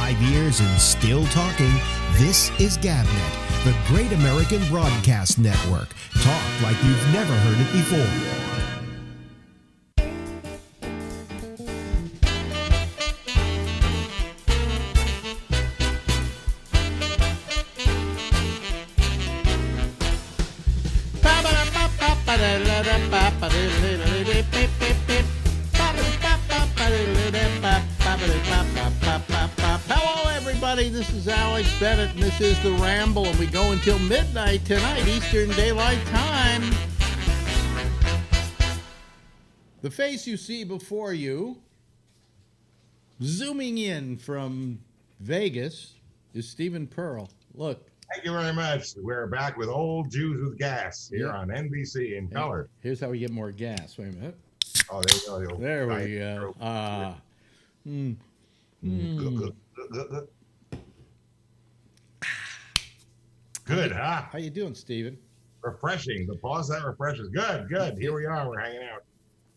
5 years and still talking. This is GabNet, the Great American Broadcast Network. Talk like you've never heard it before. Hello, everybody. This is Alex Bennett, and this is the Ramble, and we go until midnight tonight, Eastern Daylight Time. The face you see before you, zooming in from Vegas, is Stephen Pearl. Look. Thank you very much. We're back with Old Jews with Gas here on NBC in color. Here's how we get more gas. Wait a minute. Oh, there you go. There we go. Good, huh? How you doing, Stephen? Refreshing. The pause that refreshes. Good, good. Here we are. We're hanging out.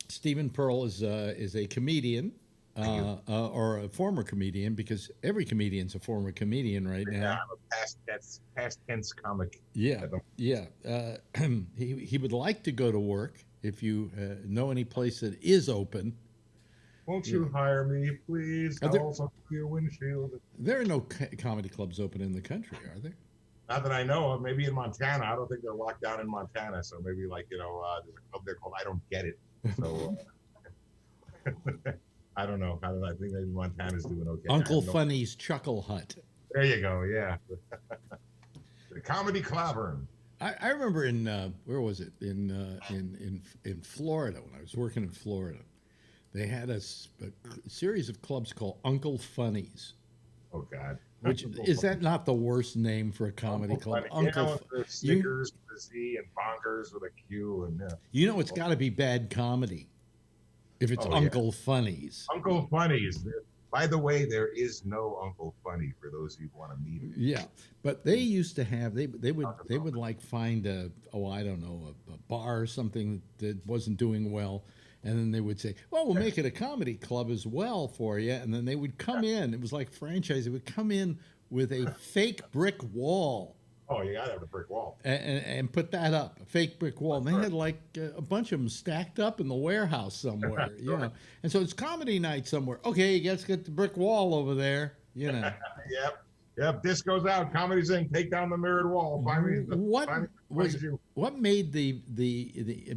Stephen Pearl is a comedian, or a former comedian, because every comedian's a former comedian right now. Yeah, I'm a past tense comic. Yeah. He would like to go to work. If you know any place that is open, won't you hire me, please? I'll also do your windshield. There are no comedy clubs open in the country, are there? Not that I know of. Maybe in Montana. I don't think they're locked down in Montana. So maybe there's a club there called I Don't Get It. So I don't know. I think maybe Montana's doing okay. Uncle Funny's Chuckle Hut. There you go. Yeah. The Comedy Clavern. I remember in where was it in Florida, when I was working in Florida, they had a series of clubs called Uncle Funny's. Oh God! Which is that not the worst name for a comedy club? Uncle Snickers with a Z and Bonkers with a Q and it's got to be bad comedy if it's Uncle Funny's. Uncle Funny's. By the way, there is no Uncle Funny for those who want to meet him. Yeah, but they used to have they would like find a bar or something that wasn't doing well, and then they would say, well, we'll make it a comedy club as well for you, and then they would come in. It was like franchise. They would come in with a fake brick wall. Oh, you gotta have a brick wall. And put that up, a fake brick wall. And they had like a bunch of them stacked up in the warehouse somewhere, And so it's comedy night somewhere. Okay, you guys get the brick wall over there, Yep. Disco's out. Comedy's in. Take down the mirrored wall. What made the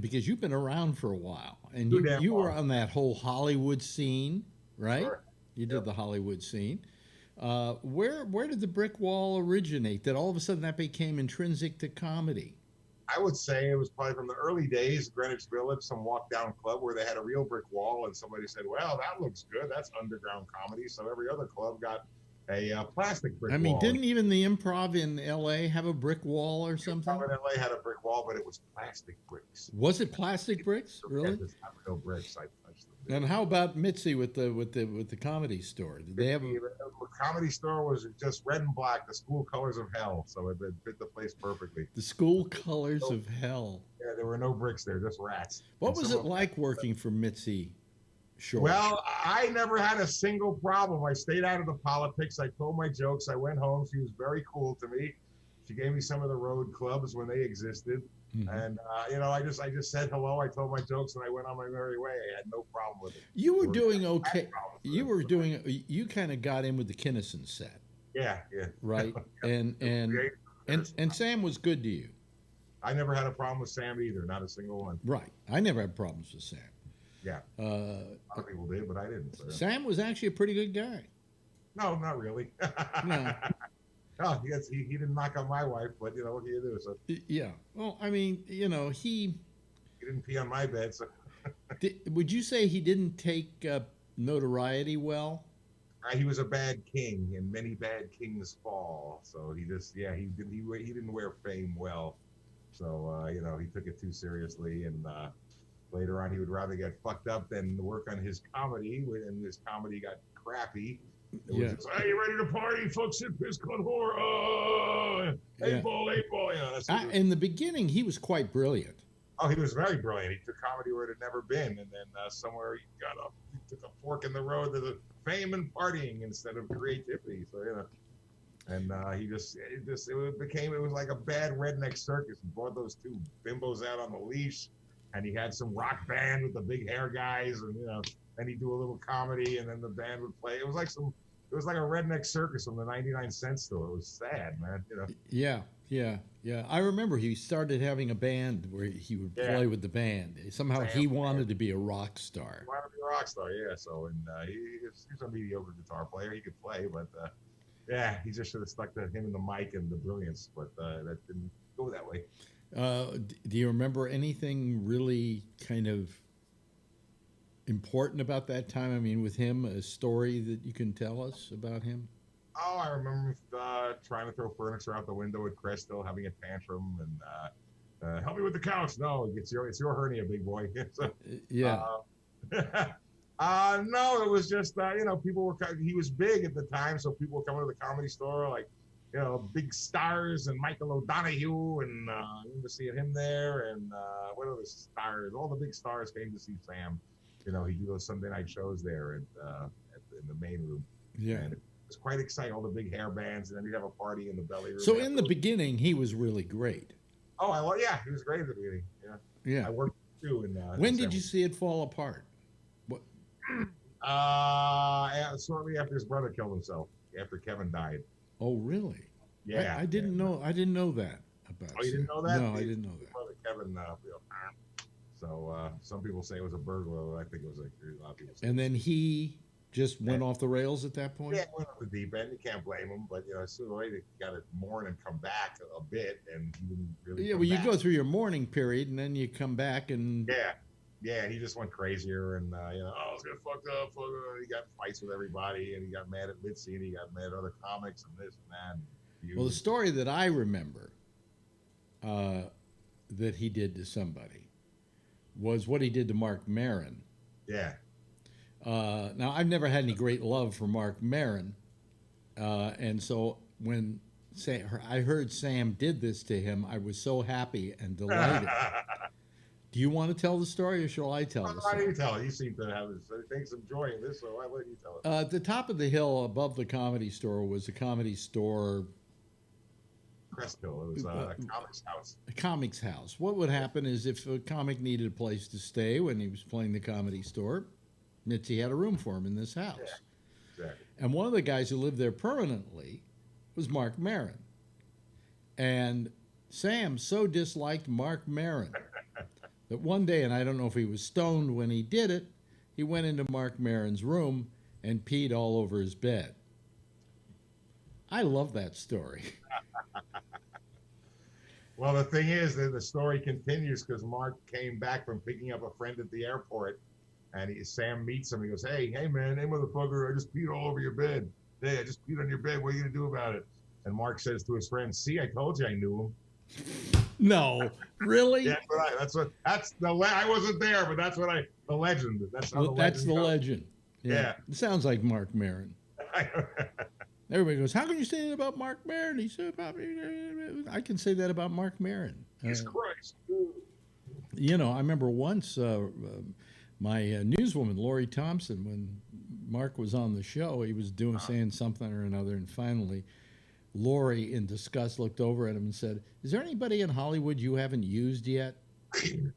because you've been around for a while, and you were on that whole Hollywood scene, right? Sure. You did the Hollywood scene. Where did the brick wall originate? That all of a sudden that became intrinsic to comedy? I would say it was probably from the early days, Greenwich Village, some walk-down club where they had a real brick wall, and somebody said, well, that looks good. That's underground comedy. So every other club got a plastic brick wall. I mean, didn't even the Improv in L.A. have a brick wall or something? Improv in L.A. had a brick wall, but it was plastic bricks. Was it plastic bricks? Really? There's not real bricks. I touched them. And how about Mitzi with the Comedy Store? Did they have the Comedy Store was just red and black, the school colors of hell, so it fit the place perfectly. The school colors of hell. Yeah, there were no bricks there, just rats. What was it like working for Mitzi Shore? Well, I never had a single problem. I stayed out of the politics. I told my jokes. I went home. She was very cool to me. She gave me some of the road clubs when they existed. Mm-hmm. And, I just said hello. I told my jokes and I went on my merry way. I had no problem with it. You were doing okay. You kind of got in with the Kinnison set. Yeah. Right. And Sam was good to you. I never had a problem with Sam either. Not a single one. Right. I never had problems with Sam. Yeah. A lot of people did, but I didn't. So. Sam was actually a pretty good guy. No, not really. No. Oh, yes, he didn't knock on my wife, but what do you do? So yeah. Well, I mean, he didn't pee on my bed. So would you say he didn't take notoriety well? He was a bad king, and many bad kings fall. So he didn't wear fame well. So he took it too seriously, and later on he would rather get fucked up than work on his comedy, and his comedy got crappy. It was just, hey, you ready to party, folks? Piss cut whore. Eight ball. In the beginning, he was quite brilliant. Oh, he was very brilliant. He took comedy where it had never been, and then somewhere he got up. He took a fork in the road to the fame and partying instead of creativity. So and it was like a bad redneck circus. He brought those two bimbos out on the leash, and he had some rock band with the big hair guys, and then he'd do a little comedy, and then the band would play. It was like a redneck circus from the 99-cent store. It was sad, man. Yeah. I remember he started having a band where he would play with the band. Somehow he wanted to be a rock star. He wanted to be a rock star, yeah. So, and he's a mediocre guitar player. He could play, but he just should have stuck to him and the mic and the brilliance. But that didn't go that way. Do you remember anything really kind of important about that time? I mean, with him, a story that you can tell us about him? Oh, I remember trying to throw furniture out the window at Crystal, having a tantrum, and help me with the couch. No, it's your hernia, big boy. So, no, it was just people were. He was big at the time, so people were coming to the Comedy Store, like big stars and Michael O'Donoghue, and I remember seeing him there, and what other stars? All the big stars came to see Sam. He'd do those Sunday night shows there in the main room. Yeah. And it was quite exciting, all the big hair bands, and then we'd have a party in the belly room. So in the beginning, he was really great. Oh, he was great at the beginning. Yeah. I worked too. When did you see it fall apart? What? Shortly after his brother killed himself, after Kevin died. Oh, really? Yeah. I didn't know. I didn't know that about. Oh, you didn't know that? No, I didn't know that. Brother Kevin. So some people say it was a burglar. I think it was a lot of people say. And then he just went off the rails at that point? Yeah, went off the deep end. You can't blame him, but sooner or later you got to mourn and come back a bit, and he didn't really. Yeah, well, you go through your mourning period, and then you come back and. Yeah, he just went crazier, and I was getting fucked up. He got fights with everybody, and he got mad at Mitzi, and he got mad at other comics, and this and that. Well, the story that I remember that he did to somebody was what he did to Mark Maron. Yeah. Now, I've never had any great love for Mark Maron, and so when I heard Sam did this to him, I was so happy and delighted. Do you want to tell the story, or shall I tell the story? Why don't you tell it? You seem to take some joy in this, so why don't you tell it? At the top of the hill above the Comedy Store was a Comedy Store. Crest Hill. It was a comics house. A comics house. What would happen is if a comic needed a place to stay when he was playing the Comedy Store, Mitzi had a room for him in this house. Yeah, exactly. And one of the guys who lived there permanently was Mark Maron. And Sam so disliked Mark Maron that one day, and I don't know if he was stoned when he did it, he went into Mark Maron's room and peed all over his bed. I love that story. Well, the thing is that the story continues because Mark came back from picking up a friend at the airport, and Sam meets him. He goes, hey, man, hey, motherfucker, I just peed all over your bed. Hey, I just peed on your bed. What are you going to do about it? And Mark says to his friend, see, I told you I knew him. No, really? Yeah, I wasn't there, but that's what the legend. That's how that's the goes. Legend. Yeah. It sounds like Mark Maron. Everybody goes, how can you say that about Mark Maron? He said about me. I can say that about Mark Maron. Jesus Christ. I remember once my newswoman, Lori Thompson, when Mark was on the show, he was saying something or another, and finally Lori, in disgust, looked over at him and said, is there anybody in Hollywood you haven't used yet?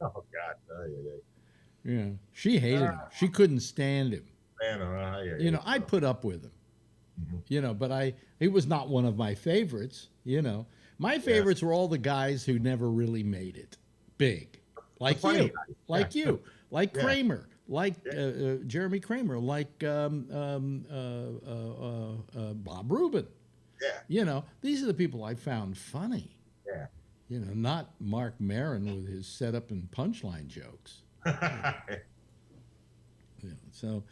Oh, God. Yeah. She hated him. She couldn't stand him. Man, I'd put up with him. Mm-hmm. But he was not one of my favorites, My favorites were all the guys who never really made it big. Like you. Like you. Like Kramer. Like Jeremy Kramer. Like Bob Rubin. Yeah. These are the people I found funny. Yeah. Not Mark Maron with his setup and punchline jokes. So,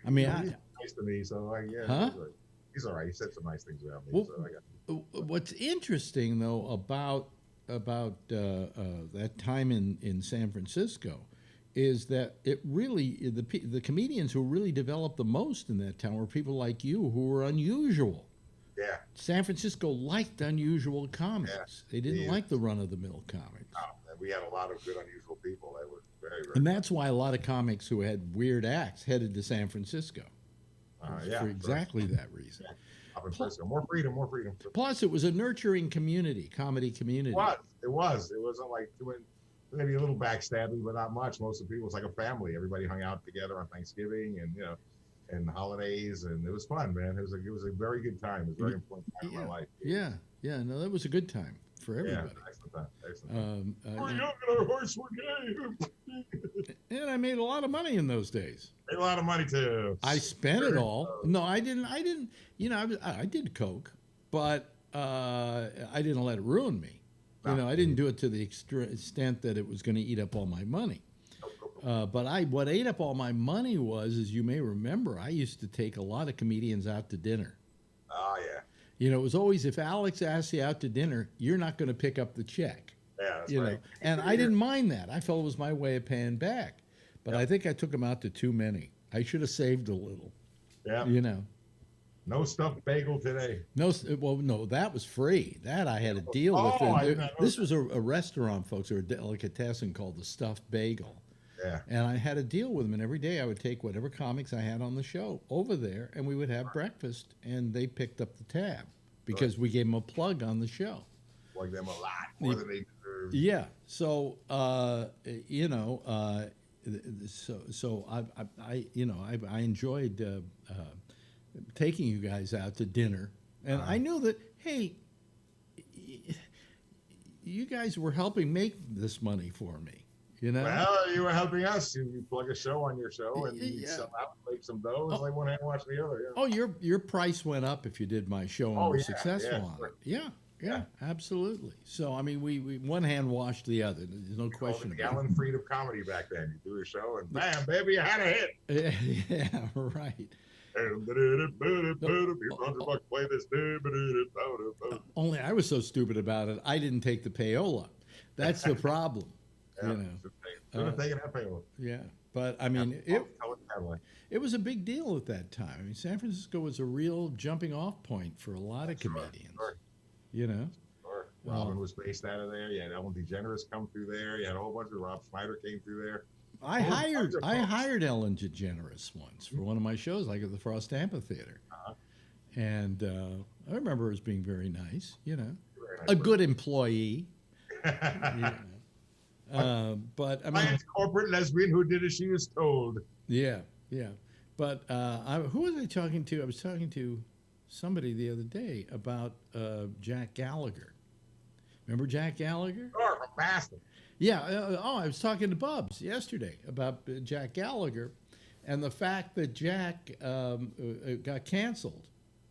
I mean, he's nice to me, so he's all right. He said some nice things about me. Well, what's interesting though about that time in San Francisco is that it really the comedians who really developed the most in that town were people like you who were unusual. Yeah. San Francisco liked unusual comics. Yeah. They didn't like the run-of-the-mill comics. No, we had a lot of good unusual people. They were very And that's why a lot of comics who had weird acts headed to San Francisco. yeah, For exactly that reason. Yeah. Up in Frisco. More freedom, more freedom. Plus, it was a nurturing community, comedy community. It was. It wasn't like doing maybe a little backstabbing, but not much. Most of the people, it was like a family. Everybody hung out together on Thanksgiving and and holidays, and it was fun, man. It was a very good time. It was a very important time in my life. Yeah, no, that was a good time for everybody. Yeah, excellent time. Excellent. We're young and our hearts were gay. And I made a lot of money in those days. Made a lot of money too. I spent it all. No, I didn't. I did coke, but I didn't let it ruin me. I didn't do it to the extent that it was going to eat up all my money. But what ate up all my money was, as you may remember, I used to take a lot of comedians out to dinner. Oh, yeah. It was always, if Alex asks you out to dinner, you're not going to pick up the check. Yeah, that's right. And I didn't mind that. I felt it was my way of paying back. But I think I took him out to too many. I should have saved a little. Yeah. No stuffed bagel today. No, that was free. That I had a deal with. This was a restaurant, folks, or a delicatessen called the Stuffed Bagel. Yeah. And I had a deal with them, and every day I would take whatever comics I had on the show over there, and we would have breakfast, and they picked up the tab because we gave them a plug on the show. Plug them a lot more than they deserve. Yeah. So, I enjoyed taking you guys out to dinner, and I knew that, hey, you guys were helping make this money for me. Well, you were helping us. You plug a show on your show, and you sell out, make some dough, and like one hand wash the other. Yeah. Oh, your price went up if you did my show and were successful on it. Yeah, absolutely. So I mean, we one hand washed the other. There's no question about it. Gallon Freed of comedy back then. You do a show, and bam, baby, you had a hit. Yeah, right. Only I was so stupid about it, I didn't take the payola. That's the problem. Should have taken that payola. Yeah, but I mean, it was a big deal at that time. I mean, San Francisco was a real jumping off point for a lot of comedians. Sure. Robin was based out of there. You had Ellen DeGeneres come through there. You had a whole bunch of Rob Schneider came through there. I hired Ellen DeGeneres once for one of my shows, like at the Frost Amphitheater. And I remember her as being very nice, a good employee. But I mean, corporate lesbian who did as she was told. Yeah. But who was I talking to? I was talking to somebody the other day about Jack Gallagher. Remember Jack Gallagher? Sure, from Boston. Yeah. I was talking to Bubs yesterday about Jack Gallagher and the fact that Jack got canceled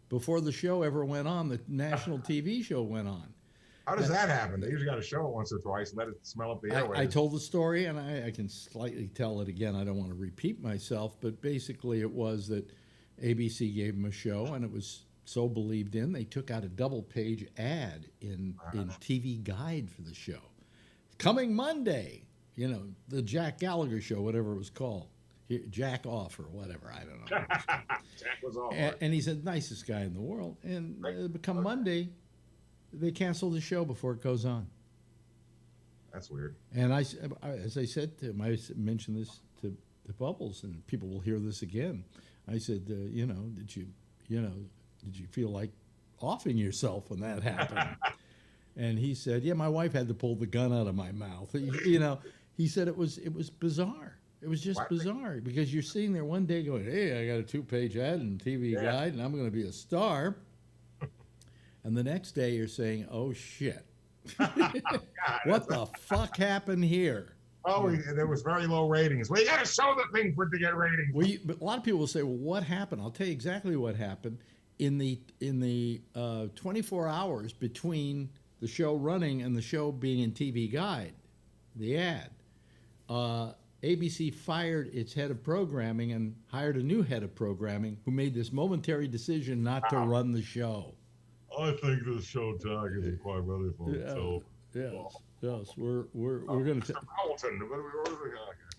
before the show ever went on. The national TV show went on. How does that happen? They usually got to show it once or twice and let it smell up the airwaves. I told the story, and I can slightly tell it again. I don't want to repeat myself, but basically it was that ABC gave him a show, and it was so believed in, they took out a double-page ad in TV Guide for the show. Coming Monday, the Jack Gallagher show, whatever it was called. Jack off or whatever, I don't know. Jack was off. And he's the nicest guy in the world. And come Monday, they cancel the show before it goes on. That's weird. And as I said to him, I mentioned this to Bubbles, and people will hear this again. I said, did you feel like offing yourself when that happened? And he said, yeah, my wife had to pull the gun out of my mouth. He said it was bizarre. It was just bizarre because you're sitting there one day going, hey, I got a 2-page ad in TV Guide, and I'm going to be a star. And the next day you're saying, oh, shit. What the fuck happened here? Oh, there was very low ratings. Well, you got to show the thing for it to get ratings. But a lot of people will say, well, what happened? I'll tell you exactly what happened. In the 24 hours between the show running and the show being in TV Guide, the ad, ABC fired its head of programming and hired a new head of programming who made this momentary decision not to run the show. I think this show tag isn't quite ready for it. So yes, we're going to. Hamilton,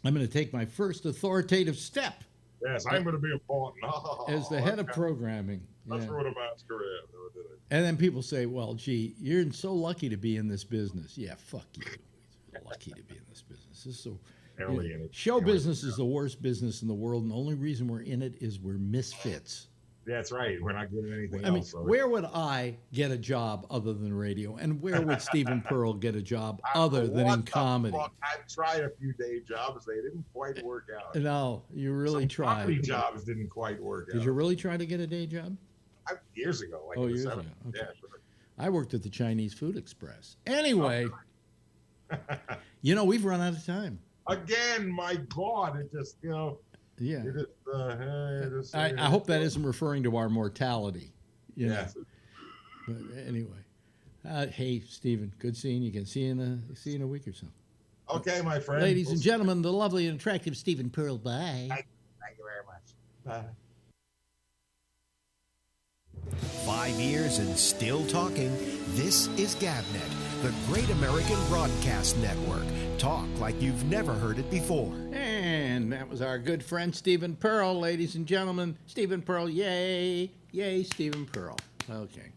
I'm going to take my first authoritative step. Yes, I'm going to be important. As the head of programming. That's ruined a man's career. And then people say, well, gee, you're so lucky to be in this business. Yeah, fuck you. You're lucky to be in this business. barely in it. Show business is the worst business in the world, and the only reason we're in it is we're misfits. That's right. We're not good at anything I mean, else. So where would I get a job other than radio? And where would Stephen Pearl get a job other than in comedy? I've tried a few day jobs. They didn't quite work out. No, you really Some tried. comedy jobs didn't quite work out. Did you really try to get a day job? Years ago, like years ago. Okay. Yeah, sure. I worked at the Chinese Food Express. Anyway, we've run out of time. Again, my God, it just, Yeah. I hope that isn't referring to our mortality. Yes. But anyway, hey, Stephen, good seeing you again. See you in a week or so. Okay, my friend. Ladies and gentlemen, the lovely and attractive Stephen Pearl. Bye. Thank you very much. Bye. 5 years and still talking. This is GabNet, the Great American Broadcast Network. Talk like you've never heard it before. And that was our good friend Stephen Pearl, ladies and gentlemen. Stephen Pearl, yay. Yay, Stephen Pearl. Okay.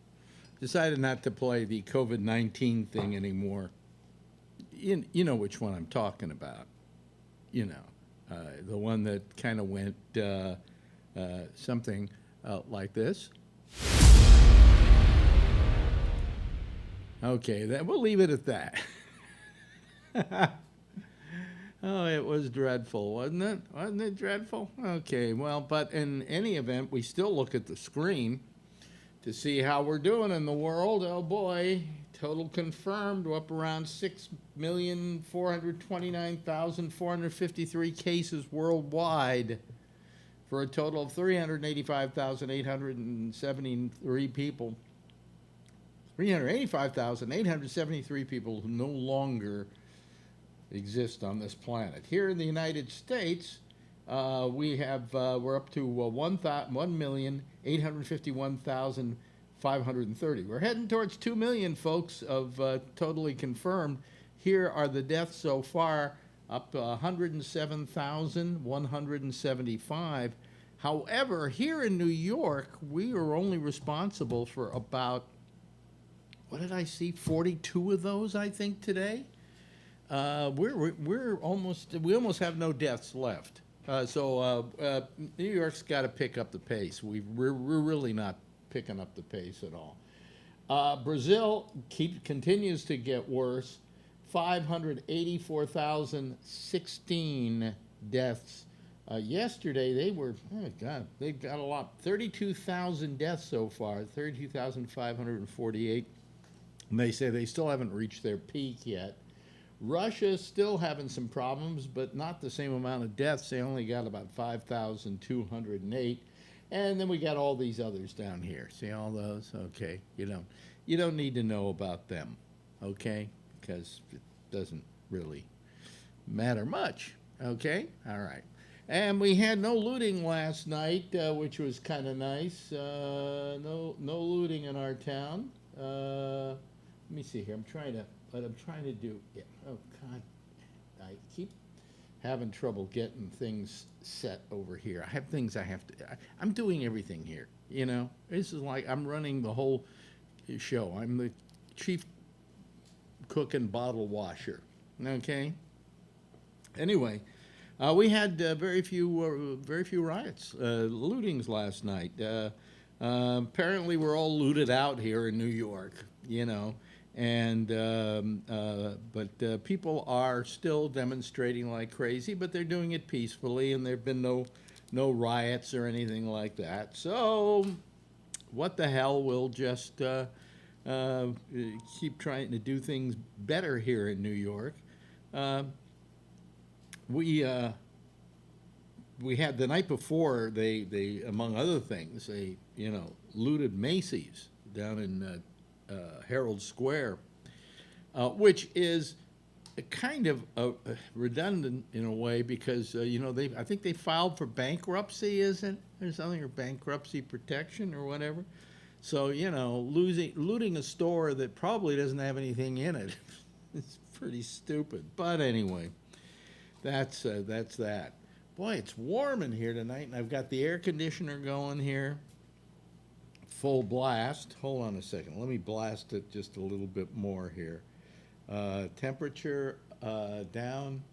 Decided not to play the COVID-19 thing anymore. You know which one I'm talking about. The one that kind of went something like this. Okay, we'll leave it at that. Oh, it was dreadful, wasn't it? Wasn't it dreadful? Okay, well, but in any event, we still look at the screen to see how we're doing in the world. Oh boy, total confirmed, we're up around 6,429,453 cases worldwide, for a total of 385,873 people. 385,873 people who no longer exist on this planet. Here in the United States, we're up to 1,851,530. We're heading towards 2 million, folks, of totally confirmed. Here are the deaths so far, up to 107,175. However, here in New York, we are only responsible for about, what did I see, 42 of those, I think, today. We almost have no deaths left. So New York's got to pick up the pace. We're really not picking up the pace at all. Brazil continues to get worse. 584,016 deaths. Yesterday they've got a lot. 32,000 deaths so far. 32,548. And they say they still haven't reached their peak yet. Russia's still having some problems, but not the same amount of deaths. They only got about 5,208. And then we got all these others down here. See all those? Okay. You don't need to know about them, okay? Because it doesn't really matter much, okay? All right. And we had no looting last night, which was kind of nice. No looting in our town. Let me see here. I'm trying to do. Yeah. Oh God, I keep having trouble getting things set over here. I have things I have to. I'm doing everything here. This is like I'm running the whole show. I'm the chief cook and bottle washer. Okay. Anyway, we had very few riots, lootings last night. Apparently, we're all looted out here in New York. And but people are still demonstrating like crazy, but they're doing it peacefully, and there've been no riots or anything like that. So, what the hell? We'll just keep trying to do things better here in New York. We had the night before they among other things they looted Macy's down in Herald Square, which is kind of redundant in a way because I think they filed for bankruptcy, isn't there something, or bankruptcy protection or whatever? So looting a store that probably doesn't have anything in it is pretty stupid. But anyway, that's that. Boy, it's warm in here tonight, and I've got the air conditioner going here. Full blast. Hold on a second. Let me blast it just a little bit more here. Temperature down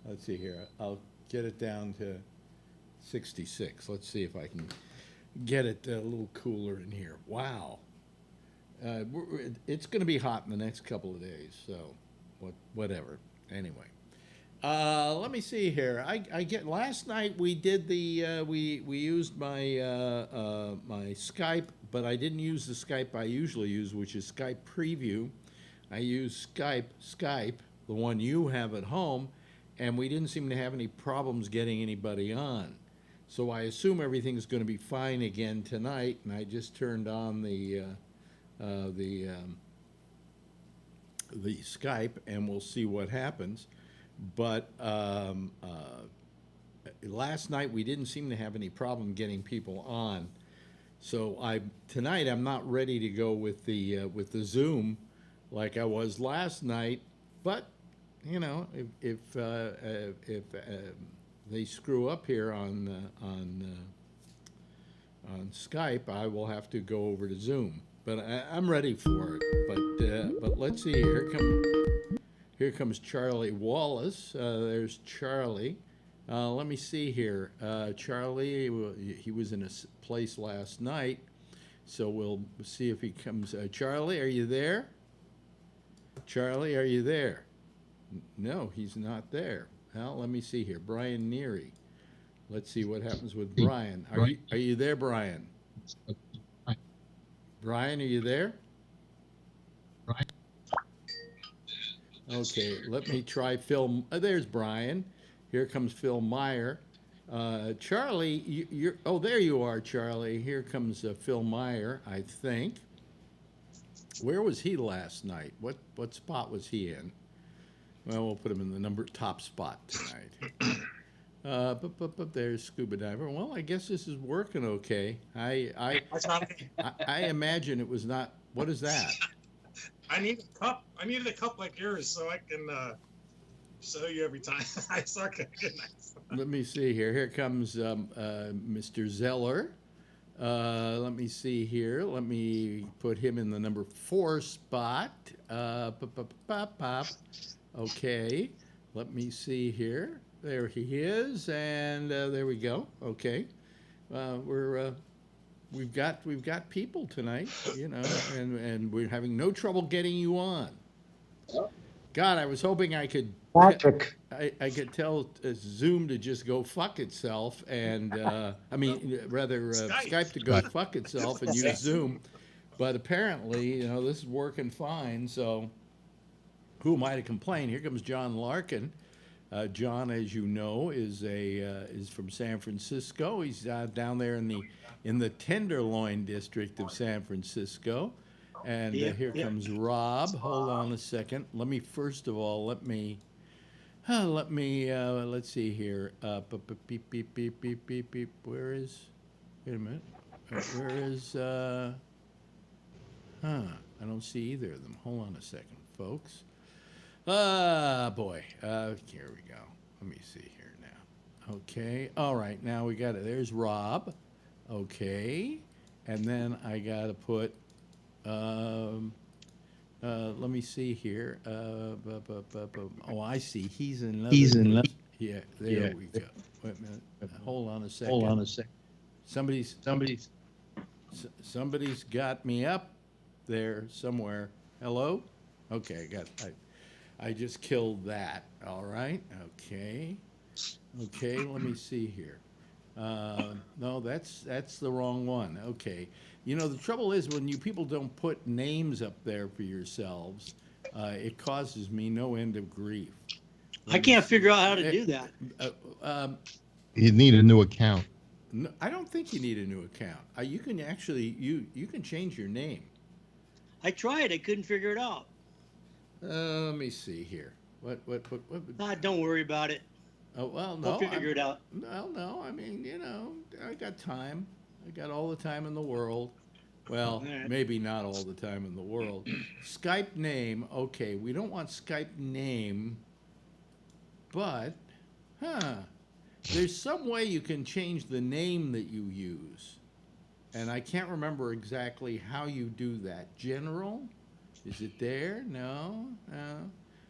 Let's see here. I'll get it down to 66. Let's see if I can get it a little cooler in here. Wow. It's going to be hot in the next couple of days, so whatever. Anyway, let me see here. I get last night we did the we used my my Skype, but I didn't use the Skype I usually use, which is Skype Preview. I used Skype, the one you have at home, and we didn't seem to have any problems getting anybody on. So I assume everything's going to be fine again tonight, and I just turned on the Skype, and we'll see what happens. But last night we didn't seem to have any problem getting people on. So tonight I'm not ready to go with the Zoom like I was last night. But you know, if they screw up here on Skype, I will have to go over to Zoom. But I'm ready for it. But let's see. Here comes Charlie Wallace. There's Charlie. Let me see here. Charlie, he was in a place last night, so we'll see if he comes. Charlie, are you there? Charlie, are you there? No, he's not there. Well, let me see here. Brian Neary. Let's see what happens with Brian. Are you there, Brian? Brian, are you there? Brian? Okay, let me try Phil. There's Brian. Here comes Phil Meyer. Charlie, you're. Oh, there you are, Charlie. Here comes Phil Meyer, I think. Where was he last night? What spot was he in? Well, we'll put him in the top spot tonight. But there's Scuba Diver. Well, I guess this is working okay. I imagine it was not. What is that? I need a cup. I needed a cup like yours so I can show you every time I start cooking. Let me see here. Here comes Mr. Zeller. Let me see here. Let me put him in the number 4 spot. Okay. Let me see here. There he is, and there we go. Okay, we've got people tonight, you know, and we're having no trouble getting you on. God, I was hoping I could. Patrick. I could tell Zoom to just go fuck itself, and I mean, rather Skype to go fuck itself and use Zoom. But apparently, you know, this is working fine. So, who am I to complain? Here comes John Larkin. John, as you know, is from San Francisco. He's down there in the Tenderloin district of San Francisco. And here comes Rob. Hold on a second. Let me first of all let's see here. Beep beep beep beep beep beep. Where is? Wait a minute. Where is? I don't see either of them. Hold on a second, folks. Boy. Here we go. Let me see here now. Okay. All right. Now we got it. There's Rob. Okay. And then I got to put, let me see here. Oh, I see. He's in love. He's in love. Yeah. There we go. Wait a minute. Hold on a second. Hold on a second. Somebody's got me up there somewhere. Hello? Okay. I just killed that. All right. Okay. Okay. Let me see here. No, that's the wrong one. Okay. You know, the trouble is when you people don't put names up there for yourselves, it causes me no end of grief. I can't figure out how to do that. You need a new account. No, I don't think you need a new account. You can actually you can change your name. I tried. I couldn't figure it out. Let me see here. What? Don't worry about it. Oh well, no. I'll figure it out. No. I mean, you know, I got time. I got all the time in the world. Well, right. Maybe not all the time in the world. Skype name. Okay, we don't want Skype name, but there's some way you can change the name that you use, and I can't remember exactly how you do that. General. Is it there? No.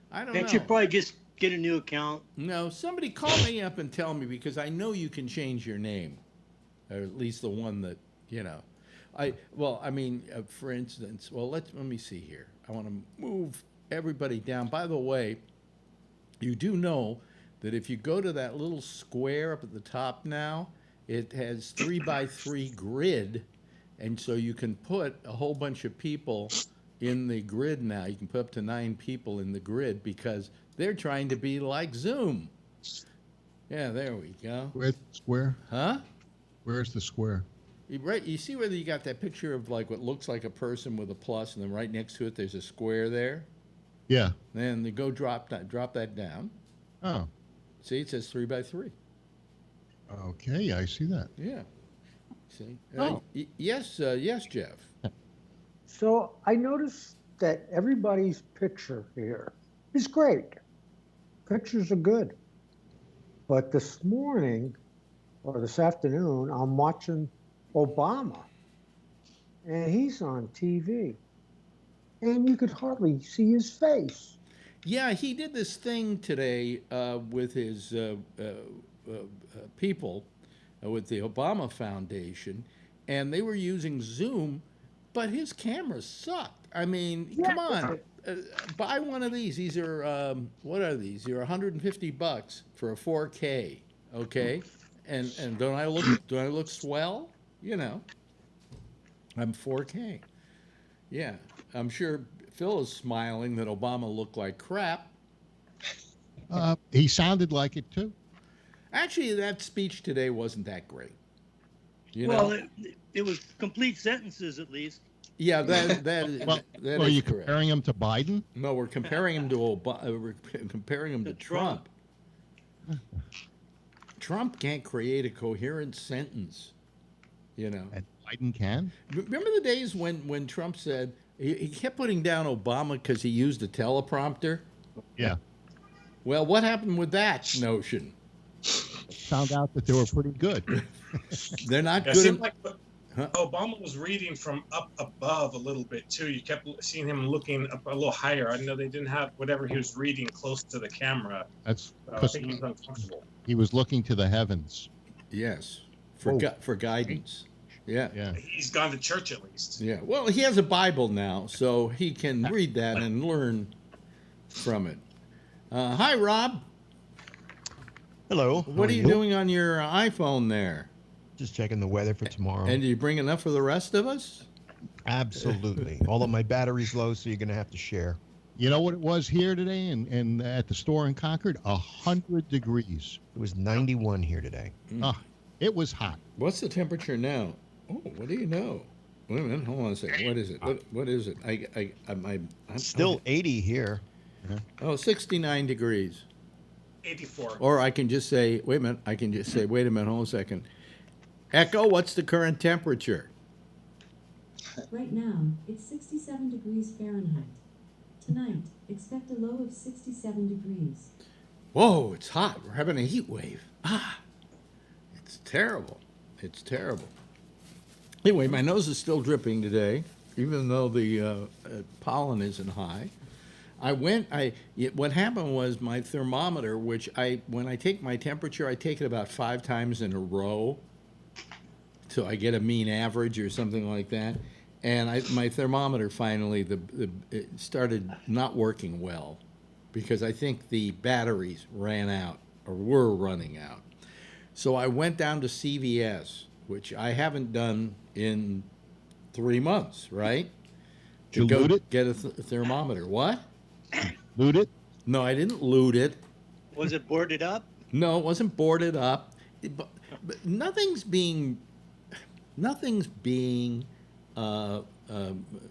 I don't know. Can't you probably just get a new account. No, somebody call me up and tell me, because I know you can change your name, or at least the one that you know. For instance, let me see here. I want to move everybody down. By the way, you do know that if you go to that little square up at the top now, it has 3x3 grid, and so you can put a whole bunch of people in the grid now. You can put up to 9 people in the grid because they're trying to be like Zoom. Yeah, there we go. Where's the square? Huh? Where's the square? You see whether you got that picture of like what looks like a person with a plus, and then right next to it there's a square there. Yeah. Then they go drop that down. Oh. See, it says 3x3. Okay, I see that. Yeah. See. Yes, Jeff. So I noticed that everybody's picture here is great. Pictures are good. But this morning or this afternoon, I'm watching Obama, and he's on TV, and you could hardly see his face. Yeah, he did this thing today with his people, with the Obama Foundation, and they were using Zoom, but his camera sucked. I mean, come on, buy one of these. These are what are these? They're $150 for a 4K. Okay, and don't I look swell? You know, I'm 4K. Yeah, I'm sure Phil is smiling that Obama looked like crap. He sounded like it too. Actually, that speech today wasn't that great. You Well, know? it was complete sentences at least. Yeah, that Are you correct. comparing him to Biden? No, we're comparing him to we're comparing him to Trump. Trump can't create a coherent sentence. You know. And Biden can? Remember the days when Trump said he kept putting down Obama because he used a teleprompter? Yeah. Well, what happened with that notion? Found out that they were pretty good. They're not Yeah, it good. seemed like Obama was reading from up above a little bit too. You kept seeing him looking up a little higher. I know they didn't have whatever he was reading close to the camera. That's I because think he was uncomfortable. he was looking to the heavens. Yes, for guidance. Yeah. Yeah. He's gone to church at least. Yeah. Well, he has a Bible now, so he can read that and learn from it. Hi, Rob. Hello. What are you doing on your iPhone there? Just checking the weather for tomorrow. And do you bring enough for the rest of us? Absolutely. Although my battery's low, so you're going to have to share. You know what it was here today and at the store in Concord? 100 degrees. It was 91 here today. It was hot. What's the temperature now? Oh, what do you know? Wait a minute. Hold on a second. What is it? What is it? I'm Still 80 here. Oh, 69 degrees. 84. Or I can just say, wait a minute. I can just say, wait a minute. Hold on a second. Echo, what's the current temperature? Right now, it's 67 degrees Fahrenheit. Tonight, expect a low of 67 degrees. Whoa, it's hot. We're having a heat wave. It's terrible. It's terrible. Anyway, my nose is still dripping today, even though the pollen isn't high. What happened was my thermometer, which when I take my temperature, I take it about 5 times in a row, so I get a mean average or something like that. And my thermometer finally it started not working well because I think the batteries ran out or were running out. So I went down to CVS, which I haven't done in 3 months, right? Did you loot it? Get a thermometer. What? Loot it? No, I didn't loot it. Was it boarded up? No, it wasn't boarded up. But nothing's being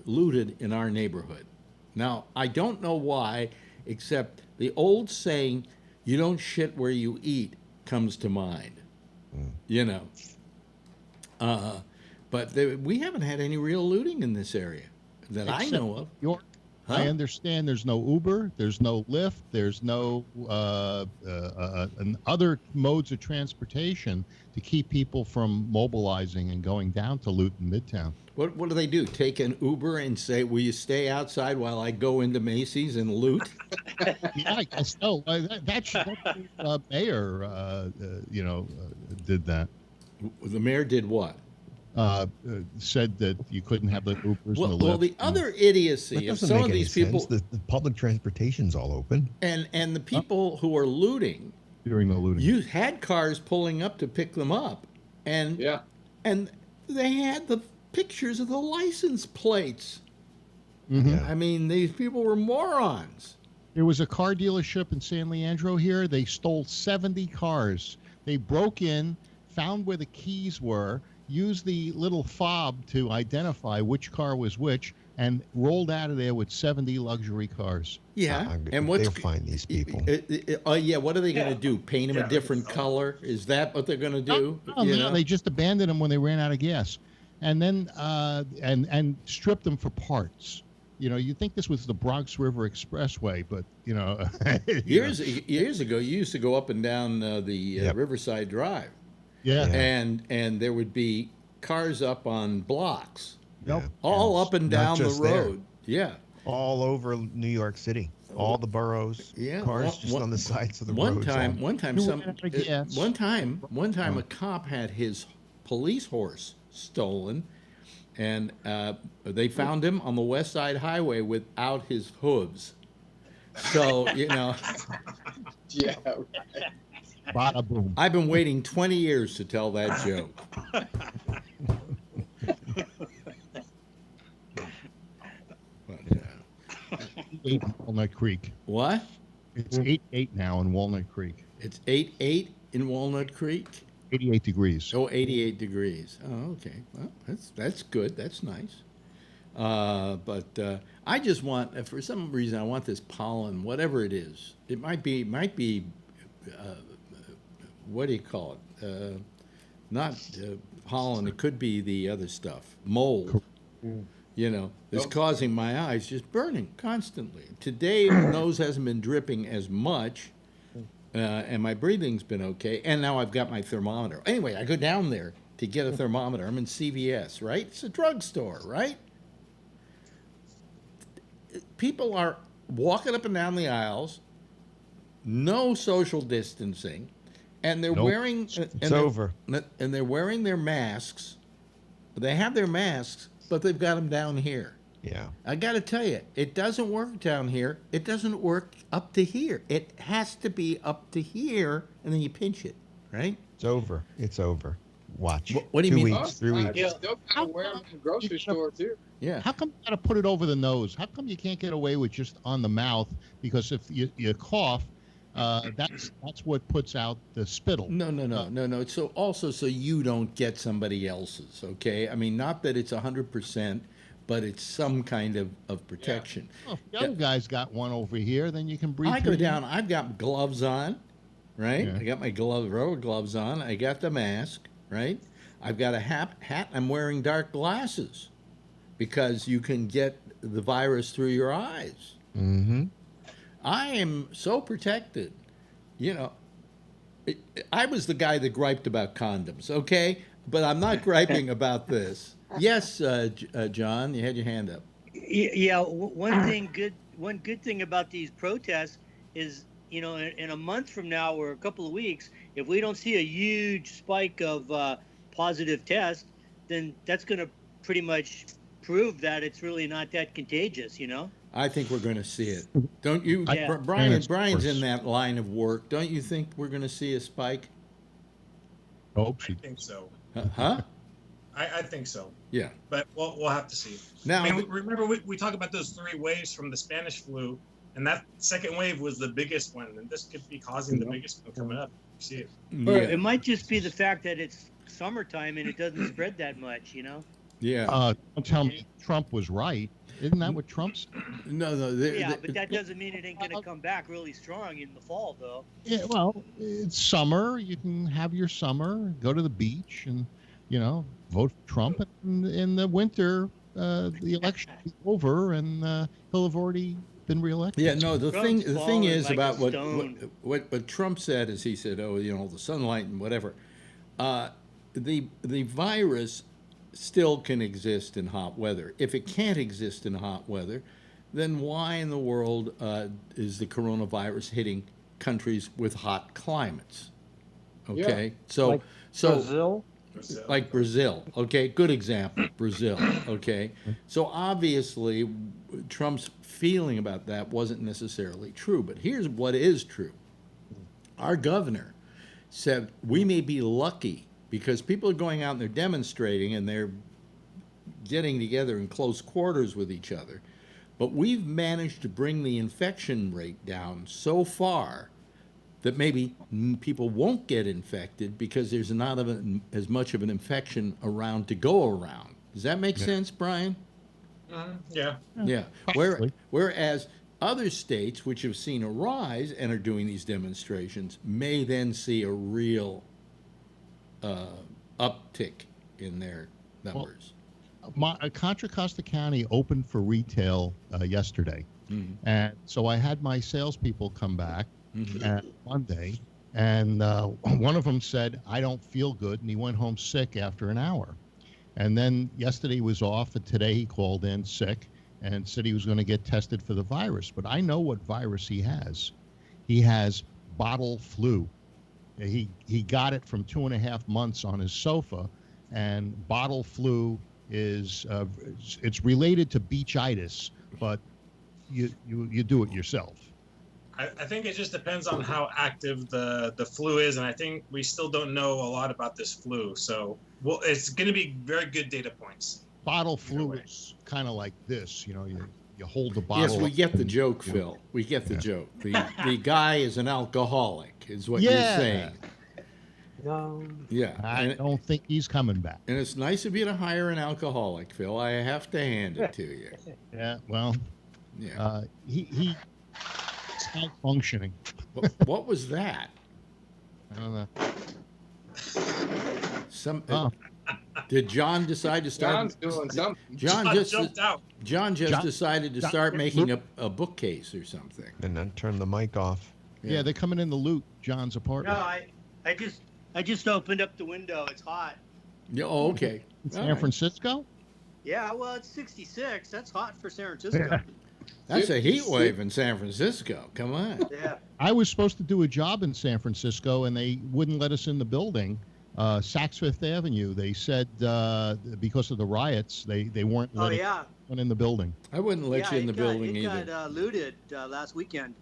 looted in our neighborhood. Now, I don't know why, except the old saying, you don't shit where you eat, comes to mind. You know. But we haven't had any real looting in this area that I know of. York? I understand there's no Uber, there's no Lyft, there's no other modes of transportation to keep people from mobilizing and going down to Luton Midtown. What do they do? Take an Uber and say, "Will you stay outside while I go into Macy's and loot?" Yeah, I guess so. That's mayor, did that. The mayor did what? Said that you couldn't have the Ubers and the Lyft. Well, the other idiocy of some of these people, the public transportation's all open, and the people who are looting during the looting, you had cars pulling up to pick them up, and they had the pictures of the license plates. Mm-hmm. I mean, these people were morons. There was a car dealership in San Leandro here. They stole 70 cars. They broke in, found where the keys were, used the little fob to identify which car was which, and rolled out of there with 70 luxury cars. Yeah, and they'll find these people. What are they going to do? Paint them a different color? Is that what they're going to do? No, they just abandoned them when they ran out of gas, and then and stripped them for parts. You think this was the Bronx River Expressway, but years ago, you used to go up and down the Riverside Drive. Yeah. And there would be cars up on blocks. Yep. All up and down the road. Yeah. All over New York City. All the boroughs. Yeah. Cars just on the sides of the roads. One time a cop had his police horse stolen, and they found him on the West Side Highway without his hooves. So, Yeah. Right. Bada boom. I've been waiting 20 years to tell that joke. But, 8 in Walnut Creek. What? It's 8 now in Walnut Creek. It's 8 in Walnut Creek? 88 degrees. Oh, 88 degrees. Oh, okay. Well, that's good. That's nice. But I just want, for some reason, I want this pollen, whatever it is. It might be what do you call it? Not pollen. It could be the other stuff. Mold. It's causing my eyes just burning constantly. Today, my nose hasn't been dripping as much, and my breathing's been okay. And now I've got my thermometer. Anyway, I go down there to get a thermometer. I'm in CVS, right? It's a drugstore, right? People are walking up and down the aisles, no social distancing, and they're wearing and they're wearing their masks. They have their masks, but they've got them down here. Yeah. I got to tell you, it doesn't work down here. It doesn't work up to here. It has to be up to here, and then you pinch it, right? It's over. It's over. Watch. What do you 2 mean? weeks, 3 weeks. I still gotta wear them in the grocery store too. Yeah. How come you got to put it over the nose? How come you can't get away with just on the mouth? Because if you cough, that's what puts out the spittle. No. So also so you don't get somebody else's, okay? I mean, not that it's 100%, but it's some kind of protection. Well, if the other guy's got one over here, then you can breathe. I go down. I've got gloves on, right? Yeah. I got my rubber gloves on. I got the mask, right? I've got a hat. I'm wearing dark glasses because you can get the virus through your eyes. Mm-hmm. I am so protected. I was the guy that griped about condoms, okay? But I'm not griping about this. Yes, John, you had your hand up. Yeah, one good thing about these protests is, in a month from now or a couple of weeks, if we don't see a huge spike of positive tests, then that's going to pretty much prove that it's really not that contagious, I think we're going to see it. Don't you? Yeah. Brian's in that line of work. Don't you think we're going to see a spike? I think so. Huh? I think so. Yeah. But we'll have to see. Now, remember we talk about those 3 waves from the Spanish flu, and that second wave was the biggest one, and this could be causing the biggest one coming up. You see it. Or it might just be the fact that it's summertime and it doesn't spread that much, Yeah. Don't tell me Trump was right. Isn't that what Trump's? No. But that doesn't mean it ain't going to come back really strong in the fall, though. Yeah, well, it's summer. You can have your summer, go to the beach, and vote for Trump. And in the winter, the election will be over and he'll have already been reelected. Yeah, no. The Trump's thing fallen is like a about stone. what Trump said is he said, oh, you know, the sunlight and whatever. The virus still can exist in hot weather. If it can't exist in hot weather, then why in the world is the coronavirus hitting countries with hot climates? Okay, so Brazil. like Brazil. Okay, good example, Brazil. Okay, so obviously Trump's feeling about that wasn't necessarily true, but here's what is true. Our governor said we may be lucky because people are going out and they're demonstrating and they're getting together in close quarters with each other, but we've managed to bring the infection rate down so far that maybe people won't get infected because there's not as much of an infection around to go around. Does that make sense, Brian? Yeah. Yeah. Possibly. Whereas other states which have seen a rise and are doing these demonstrations may then see a real uptick in their numbers. Contra Costa County opened for retail yesterday. And so I had my salespeople come back on Monday, and one of them said, I don't feel good, and he went home sick after an hour. And then yesterday he was off, and today he called in sick and said he was going to get tested for the virus. But I know what virus he has. He has bottle flu. He got it from 2.5 months on his sofa, and bottle flu is it's related to beachitis, but you do it yourself. I think it just depends on how active the flu is, and I think we still don't know a lot about this flu. So, well, it's going to be very good data points. Bottle flu is kind of like this, you hold the bottle. Yes, we get the joke, Phil. We get the joke. The guy is an alcoholic, is what you're saying. No. Yeah. I don't think he's coming back. And it's nice of you to hire an alcoholic, Phil. I have to hand it to you. Yeah, well, Yeah. he's functioning. What was that? I don't know. Did John decide to start? John's doing something. John just jumped out. John decided to start making a bookcase or something. And then turn the mic off. Yeah, they're coming in to loot John's No, apartment. I just opened up the window. It's hot. Yeah. Oh, okay. San Francisco? Yeah, well, it's 66. That's hot for San Francisco. That's a heat wave in San Francisco. Come on. Yeah. I was supposed to do a job in San Francisco, and they wouldn't let us in the building. Saks Fifth Avenue. They said because of the riots, they weren't letting anyone in the building. I wouldn't let you in the building either. It got looted last weekend.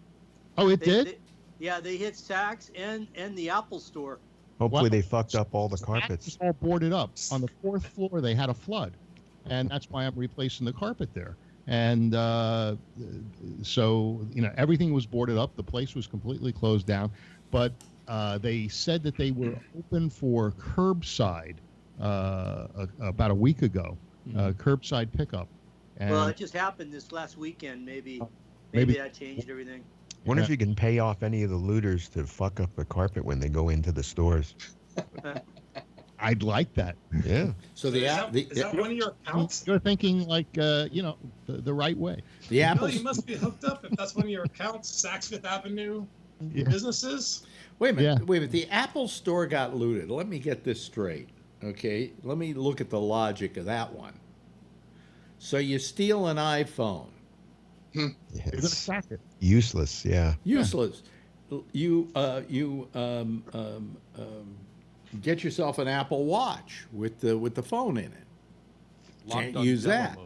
Oh, it did? They hit Saks and the Apple Store. Hopefully they fucked up all the It's carpets. all boarded up. On the 4th floor, they had a flood, and that's why I'm replacing the carpet there. And so, everything was boarded up. The place was completely closed down. But they said that they were open for curbside about a week ago, curbside pickup. And Well, it just happened this last weekend. Maybe that changed everything. Wonder if you can pay off any of the looters to fuck up the carpet when they go into the stores. I'd like that. Yeah. So Is that one of your accounts? You're thinking like, the right way. The No, Apple. you must be hooked up if that's one of your accounts. Saks Fifth Avenue businesses. Wait a minute. Yeah. Wait a minute. The Apple Store got looted. Let me get this straight. Okay. Let me look at the logic of that one. So you steal an iPhone. You're going to It's sack it. useless. Yeah. Useless. You get yourself an Apple Watch with the phone in it. Can't use that.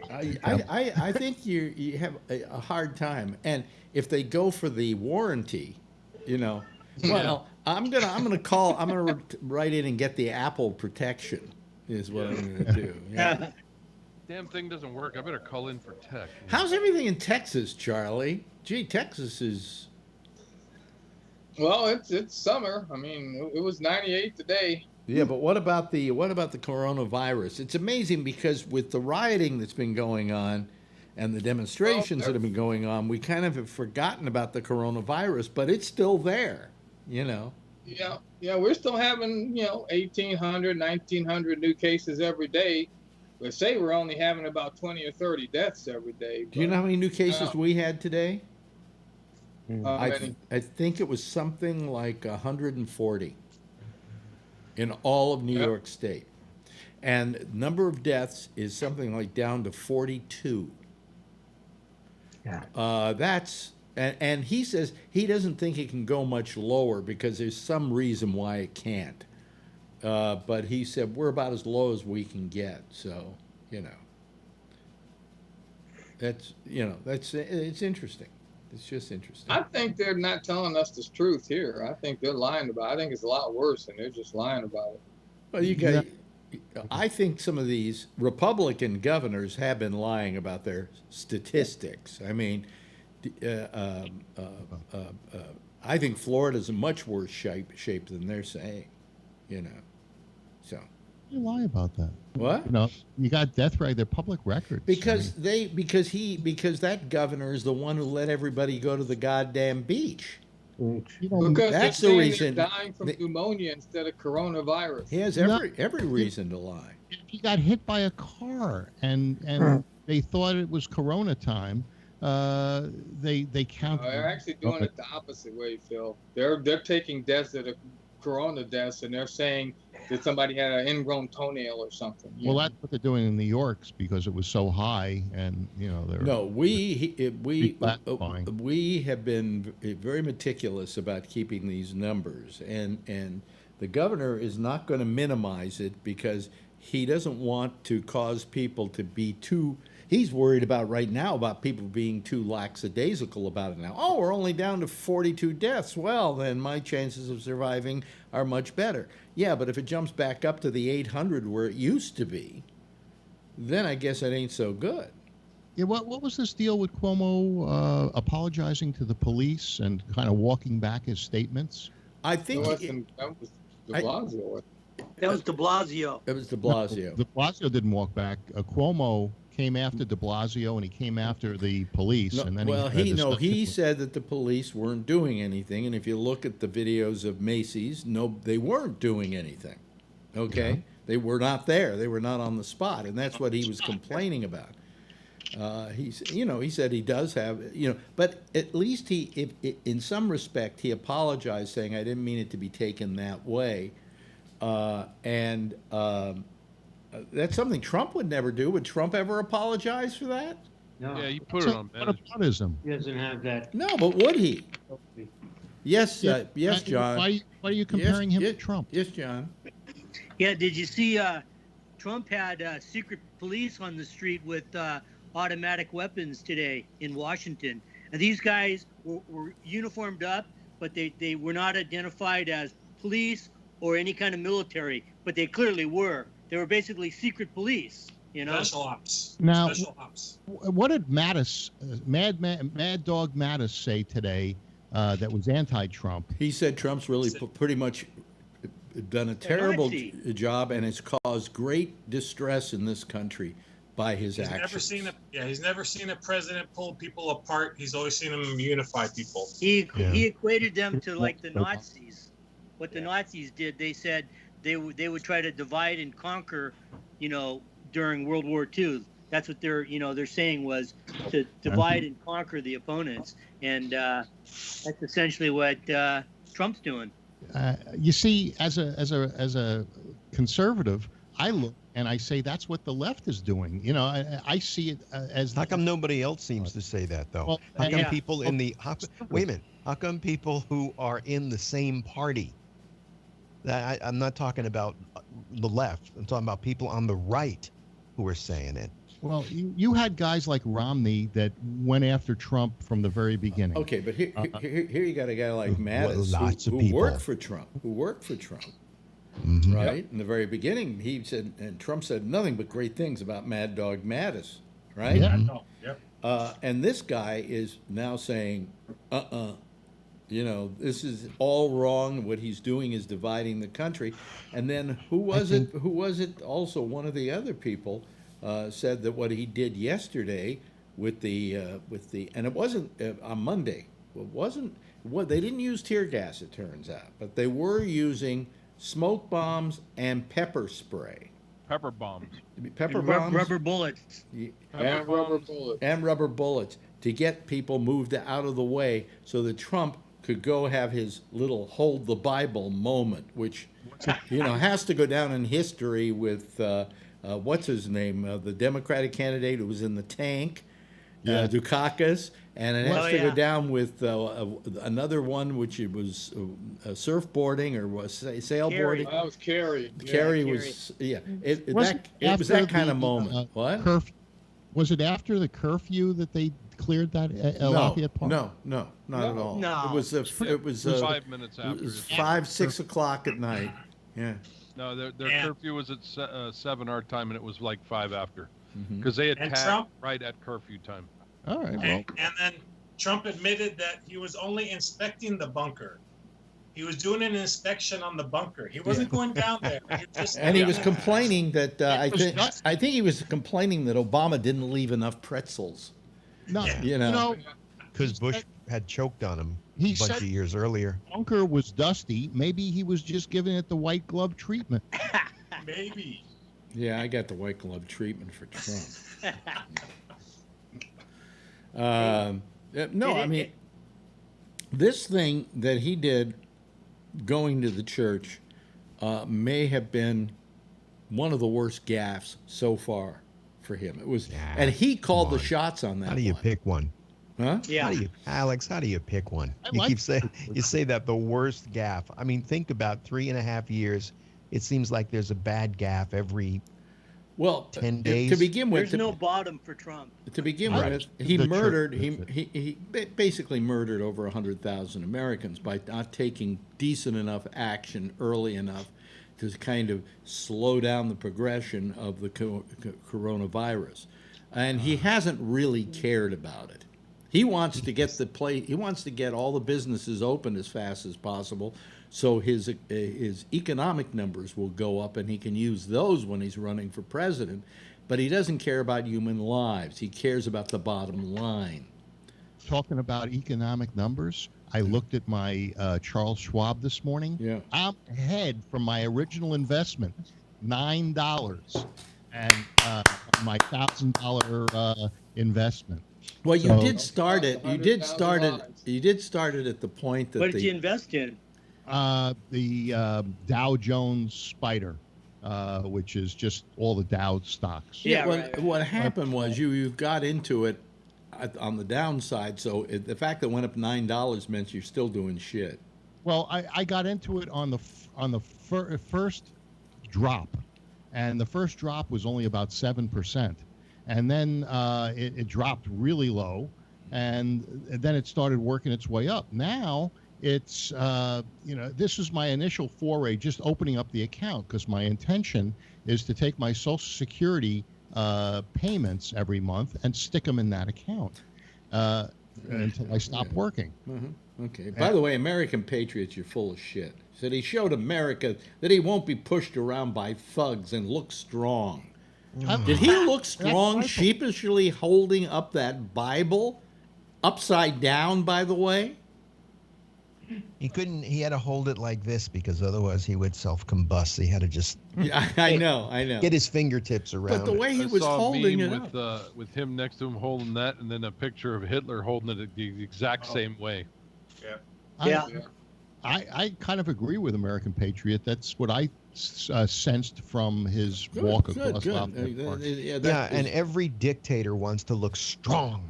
I think you have a hard time, and if they go for the warranty, well, I'm gonna write in and get the Apple protection. Is what I'm gonna do. Yeah. Damn thing doesn't work. I better call in for tech. How's everything in Texas, Charlie? Gee, Texas is. Well, it's summer. I mean, it was 98 today. Yeah, but what about the coronavirus? It's amazing because with the rioting that's been going on and the demonstrations that have been going on, we kind of have forgotten about the coronavirus, but it's still there, Yeah, we're still having 1,800, 1,900 new cases every day. They say we're only having about 20 or 30 deaths every day. Do you know how many new cases we had today? Many? I think it was something like 140 in all of New York State. And number of deaths is something like down to 42. Yeah. And he says he doesn't think it can go much lower because there's some reason why it can't. But he said we're about as low as we can get. So, it's interesting. It's just interesting. I think they're not telling us the truth here. I think they're lying about it. I think it's a lot worse, and they're just lying about it. Well, I think some of these Republican governors have been lying about their statistics. I mean, I think Florida's in much worse shape than they're saying, So. You lie about that. What? You got death rate. They're public records. Because that governor is the one who let everybody go to the goddamn beach. Because that's they're the reason. They're dying from pneumonia instead of coronavirus. He has every reason to lie. He got hit by a car, and they thought it was Corona time. They counted. They're actually doing it the opposite way, Phil. They're taking deaths that are Corona deaths, and they're saying that somebody had an ingrown toenail or something. Well, that's what they're doing in New York because it was so high, and they're we have been very meticulous about keeping these numbers, and the governor is not going to minimize it because he doesn't want to cause people to be too. He's worried about right now about people being too lackadaisical about it now. Oh, we're only down to 42 deaths. Well, then my chances of surviving are much better. Yeah, but if it jumps back up to the 800 where it used to be, then I guess it ain't so good. Yeah, what was this deal with Cuomo apologizing to the police and kind of walking back his statements? I think that was de Blasio. That was de Blasio. It was de Blasio. De Blasio didn't walk back. Cuomo came after de Blasio and he came after the police. No, and then he said that the police weren't doing anything. And if you look at the videos of Macy's, they weren't doing anything. Okay? Yeah. They were not there. They were not on the spot. And that's what he was complaining about. He said he does have, but at least he, in some respect, he apologized saying, I didn't mean it to be taken that way. That's something Trump would never do. Would Trump ever apologize for that? No. Yeah, you put it on management. He doesn't have that. No, but would he? Yes, yes, John. Why are you comparing him to Trump? Yes, John. Yeah, did you see Trump had secret police on the street with automatic weapons today in Washington? And these guys were uniformed up, but they were not identified as police or any kind of military, but they clearly were. They were basically secret police, Special ops. Now, Special ops. What did Mattis, Mad Dog Mattis say today that was anti-Trump? He said Trump's really pretty much done a terrible job and has caused great distress in this country by his actions. He's never seen a president pull people apart. He's always seen them unify people. He equated them to like the Nazis. What the Nazis did, they said they would try to divide and conquer, during World War II. That's what they're saying was to divide and conquer the opponents, and that's essentially what Trump's doing. You see, as a conservative, I look and I say that's what the left is doing. I see it as. How come nobody else seems to say that though? Well, how come people in the wait a minute? How come people who are in the same party? I'm not talking about the left. I'm talking about people on the right who are saying it. Well, you had guys like Romney that went after Trump from the very beginning. Okay, but here you got a guy like Mattis who worked for Trump. Mm-hmm. Right? In the very beginning, he said, and Trump said nothing but great things about Mad Dog Mattis, right? Yeah. Yep. And this guy is now saying, this is all wrong. What he's doing is dividing the country. And then who was it? Also, one of the other people said that what he did yesterday with the and it wasn't on Monday. It wasn't Well, they didn't use tear gas, it turns out, but they were using smoke bombs and pepper spray. Pepper bombs. Pepper And bombs. rubber bullets. And rubber bullets. And rubber bullets to get people moved out of the way so that Trump could go have his little hold the Bible moment, which, has to go down in history with, what's his name, the Democratic candidate who was in the tank, Dukakis, and it has to go down with another one, which it was surfboarding or was sailboarding. That was Kerry. Kerry was, it was that kind of moment. What? Was it after the curfew that they cleared that Lafayette Park? No, not at all. No. It was 5 minutes after. It was 5, 6 o'clock at night. Yeah. No, their curfew was at 7 our time, and it was like 5 after, Mm-hmm. because they And attacked Trump- right at curfew time. All right. Well, And then Trump admitted that he was only inspecting the bunker. He was doing an inspection on the bunker. He wasn't going down there. He was complaining that I think he was complaining that Obama didn't leave enough pretzels. no, You Because Bush had choked on him He a bunch said- of years earlier. bunker was dusty. Maybe he was just giving it the white glove treatment. Maybe. Yeah, I got the white glove treatment for Trump. No, I mean, this thing that he did going to the church may have been one of the worst gaffes so far for him. It was, and he called the shots on that. How do you pick one? Huh? Yeah. Alex, how do you pick one? I You like- keep saying, you say that the worst gaff. I mean, think about 3.5 years. It seems like there's a bad gaff every Well, 10 days. to begin with, There's no bottom for Trump. to begin Right. with, he The murdered. church- He basically murdered over 100,000 Americans by not taking decent enough action early enough to kind of slow down the progression of the coronavirus, and he hasn't really cared about it. He wants to get He wants to get all the businesses open as fast as possible, so his economic numbers will go up, and he can use those when he's running for president. But he doesn't care about human lives. He cares about the bottom line. Talking about economic numbers, I looked at my Charles Schwab this morning. Yeah. I'm ahead from my original investment, $9, and my $1,000 investment. Well, you So- did start it. You did start it. You did start it at the point that What did you invest in? The Dow Jones Spider, which is just all the Dow stocks. Yeah, well, right. what happened was you got into it on the downside. So the fact that it went up $9 meant you're still doing shit. Well, I got into it on the first drop, and the first drop was only about 7%, and then it dropped really low, and then it started working its way up. Now it's this is my initial foray, just opening up the account, because my intention is to take my Social Security payments every month and stick them in that account until I stop working. Okay. By the way, American patriots, you're full of shit. Said he showed America that he won't be pushed around by thugs and look strong. Did he look strong, sheepishly holding up that Bible upside down, by the way? He couldn't. He had to hold it like this because otherwise he would self-combust. He had to just Yeah, I know. get his fingertips around. But the way he I was saw holding a it meme up. with him next to him holding that, and then a picture of Hitler holding it the exact same way. Yeah. I kind of agree with American Patriot. That's what I sensed from his walk across Lafayette Park. Yeah, and every dictator wants to look strong.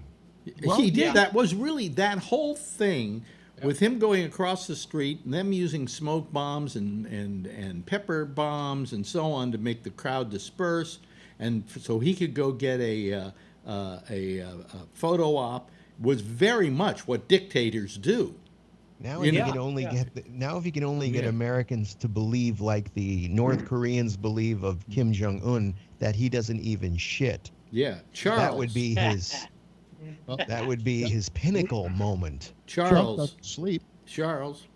He did. That was really that whole thing with him going across the street and them using smoke bombs and pepper bombs and so on to make the crowd disperse, and so he could go get a photo op, was very much what dictators do. Now if he can only get Americans to believe like the North Koreans believe of Kim Jong Un, that he doesn't even shit. Yeah, Charles. That would be his. That would be his pinnacle moment. Trump Charles. doesn't sleep. Charles.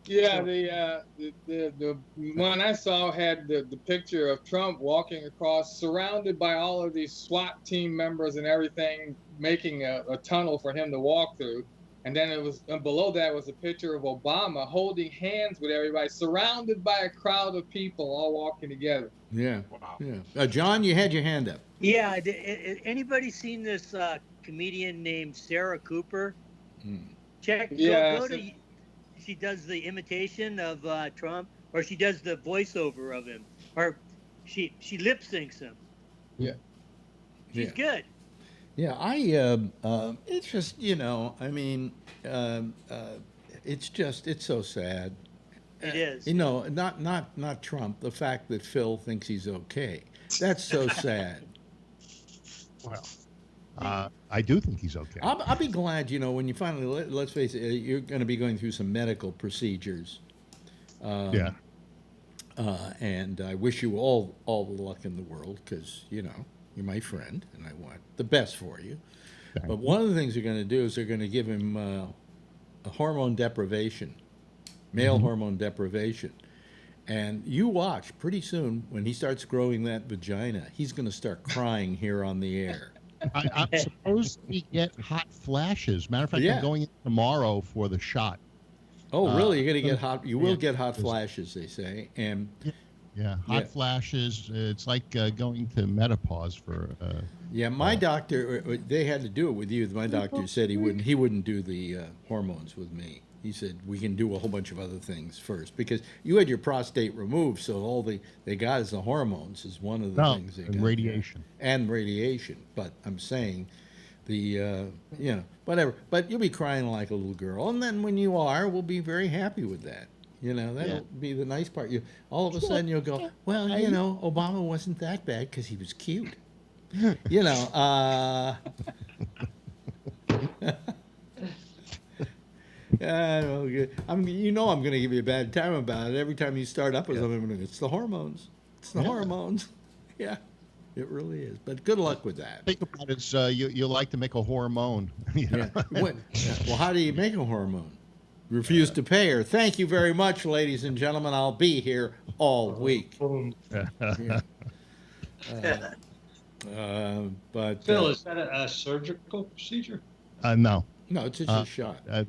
Yeah, the one I saw had the picture of Trump walking across, surrounded by all of these SWAT team members and everything, making a tunnel for him to walk through. And then and below that was a picture of Obama holding hands with everybody, surrounded by a crowd of people all walking together. Yeah. Wow. Yeah. John, you had your hand up. Yeah. Anybody seen this comedian named Sarah Cooper? Check. Yeah. Go to. She does the imitation of Trump, or she does the voiceover of him, or she lip syncs him. Yeah. She's good. Yeah, it's just, I mean, it's so sad. It is. Not Trump, the fact that Phil thinks he's okay. That's so sad. Well, I do think he's okay. I'll be glad, when you finally, let's face it, you're going to be going through some medical procedures. Yeah. And I wish you all the luck in the world because, you're my friend, and I want the best for you. But one of the things they're going to do is they're going to give him a hormone deprivation, male hormone deprivation. And you watch, pretty soon, when he starts growing that vagina, he's going to start crying here on the air. I'm supposed to get hot flashes. Matter of fact, Yeah. I'm going in tomorrow for the shot. Oh, really? You're going to get hot? You will get hot flashes, they say. And hot flashes. It's like going to menopause for. my doctor. They had to do it with you. My doctor said he wouldn't. He wouldn't do the hormones with me. He said we can do a whole bunch of other things first because you had your prostate removed, so all they got is the hormones is one of the things. They got. Radiation. And radiation. But I'm saying the whatever. But you'll be crying like a little girl, and then when you are, we'll be very happy with that. That'll be the nice part. All of a sudden you'll go, well, Obama wasn't that bad because he was cute. I'm going to give you a bad time about it every time you start up with something. It's the hormones. It's the hormones. Yeah, it really is. But good luck with that. Think about it. You like to make a hormone. Well, how do you make a hormone? Refuse to pay her. Thank you very much, ladies and gentlemen. I'll be here all week. But Phil, is that a surgical procedure? No. No, it's just a shot. I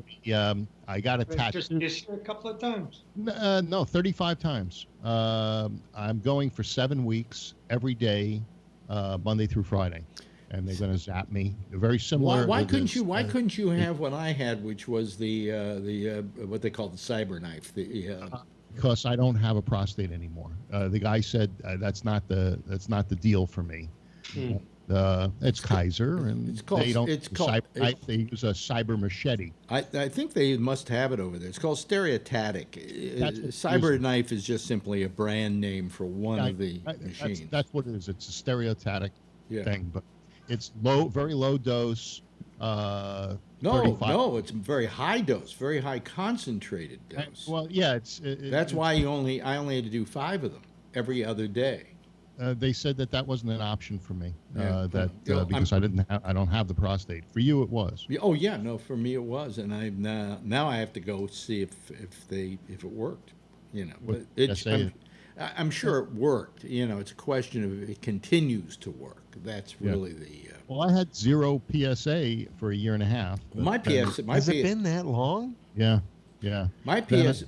got a tattoo. Just a couple of times. No, 35 times. I'm going for 7 weeks every day, Monday through Friday. And they're going to zap me. They're very similar. Why couldn't you have what I had, which was the what they call the cyber knife? Because I don't have a prostate anymore. The guy said that's not the deal for me. It's Kaiser, and they use a cyber machete. I think they must have it over there. It's called stereotatic. Cyber knife is just simply a brand name for one of the machines. That's what it is. It's a stereotatic thing, but it's very low dose. No, it's very high dose, very high concentrated dose. That's why I only had to do 5 of them every other day. They said that wasn't an option for me. Because I don't have the prostate. For you, it was. Oh yeah, no, for me it was, and I now I have to go see if it worked. But I'm sure it worked. It's a question of it continues to work. That's really the. Well, I had 0 PSA for a year and a half. My PSA. Has it been that long? Yeah. My PSA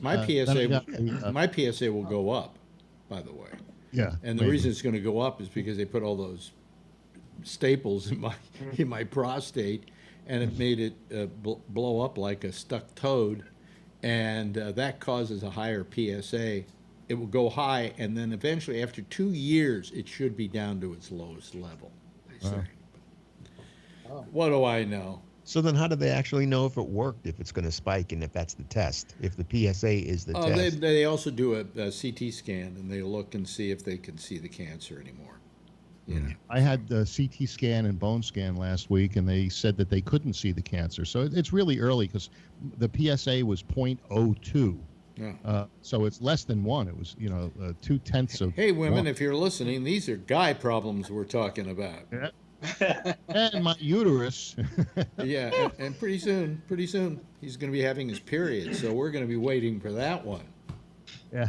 will go up. By the way. Yeah. And the reason it's going to go up is because they put all those staples in my prostate, and it made it blow up like a stuck toad, and that causes a higher PSA. It will go high, and then eventually, after 2 years, it should be down to its lowest level. They say. What do I know? So then how do they actually know if it worked, if it's going to spike, and if that's the test, if the PSA is the test? They also do a CT scan, and they look and see if they can see the cancer anymore. I had the CT scan and bone scan last week, and they said that they couldn't see the cancer. So it's really early because the PSA was 0.02. Yeah. So it's less than 1. It was, 0.2 of. Hey, women, 1. if you're listening, these are guy problems we're talking about. Yeah. And my uterus. Yeah, and pretty soon, he's going to be having his period, so we're going to be waiting for that one. Yeah.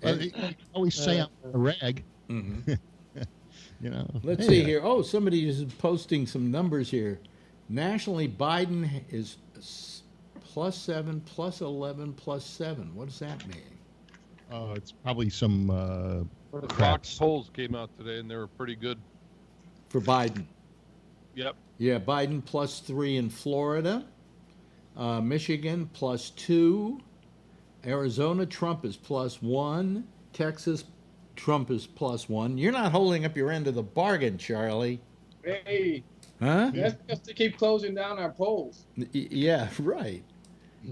I always say I'm a rag. Mm-hmm. Let's see here. Oh, somebody is posting some numbers here. Nationally, Biden is +7, +11, +7. What does that mean? It's probably some The Fox Democrats. polls came out today, and they were pretty good. For Biden. Yep. Yeah, Biden +3 in Florida. Michigan +2. Arizona, Trump is +1. Texas, Trump is +1. You're not holding up your end of the bargain, Charlie. Hey, Huh? that's just to keep closing down our polls. Yeah, right.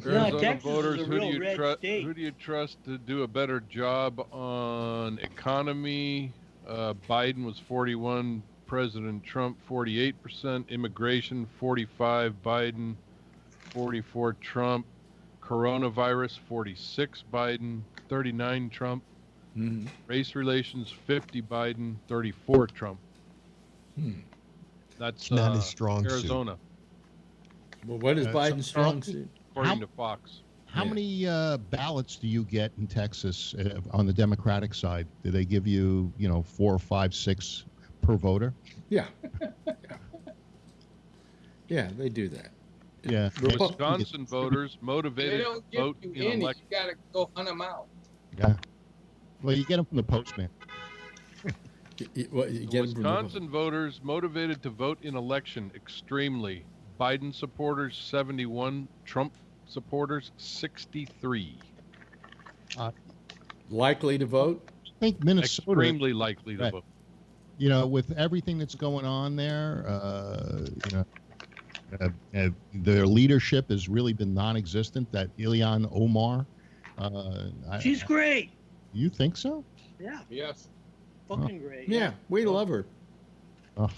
Arizona Texas is voters, a who real do you red trust? state. Who do you trust to do a better job on economy? Biden was 41, President Trump 48%, immigration 45, Biden 44, Trump, coronavirus 46, Biden 39, Trump, race relations 50, Biden 34, Trump. That's Not his strong suit. Arizona, Well, what is Biden's strong suit? according to Fox. How many ballots do you get in Texas on the Democratic side? Do they give you, 4, 5, 6 per voter? Yeah. Yeah, they do that. Yeah. Wisconsin voters They motivated to don't give vote you in any. election. You gotta go hunt them out. Yeah. Well, you get them from the postman. You get 'em from the- Wisconsin voters motivated to vote in election extremely. Biden supporters 71, Trump supporters 63. Likely to vote? I think Minnesota. Extremely likely to Right. vote. With everything that's going on there, their leadership has really been non-existent. That Ilhan Omar. She's great. You think so? Yeah, Yes. fucking great. Yeah, we love her. Oh.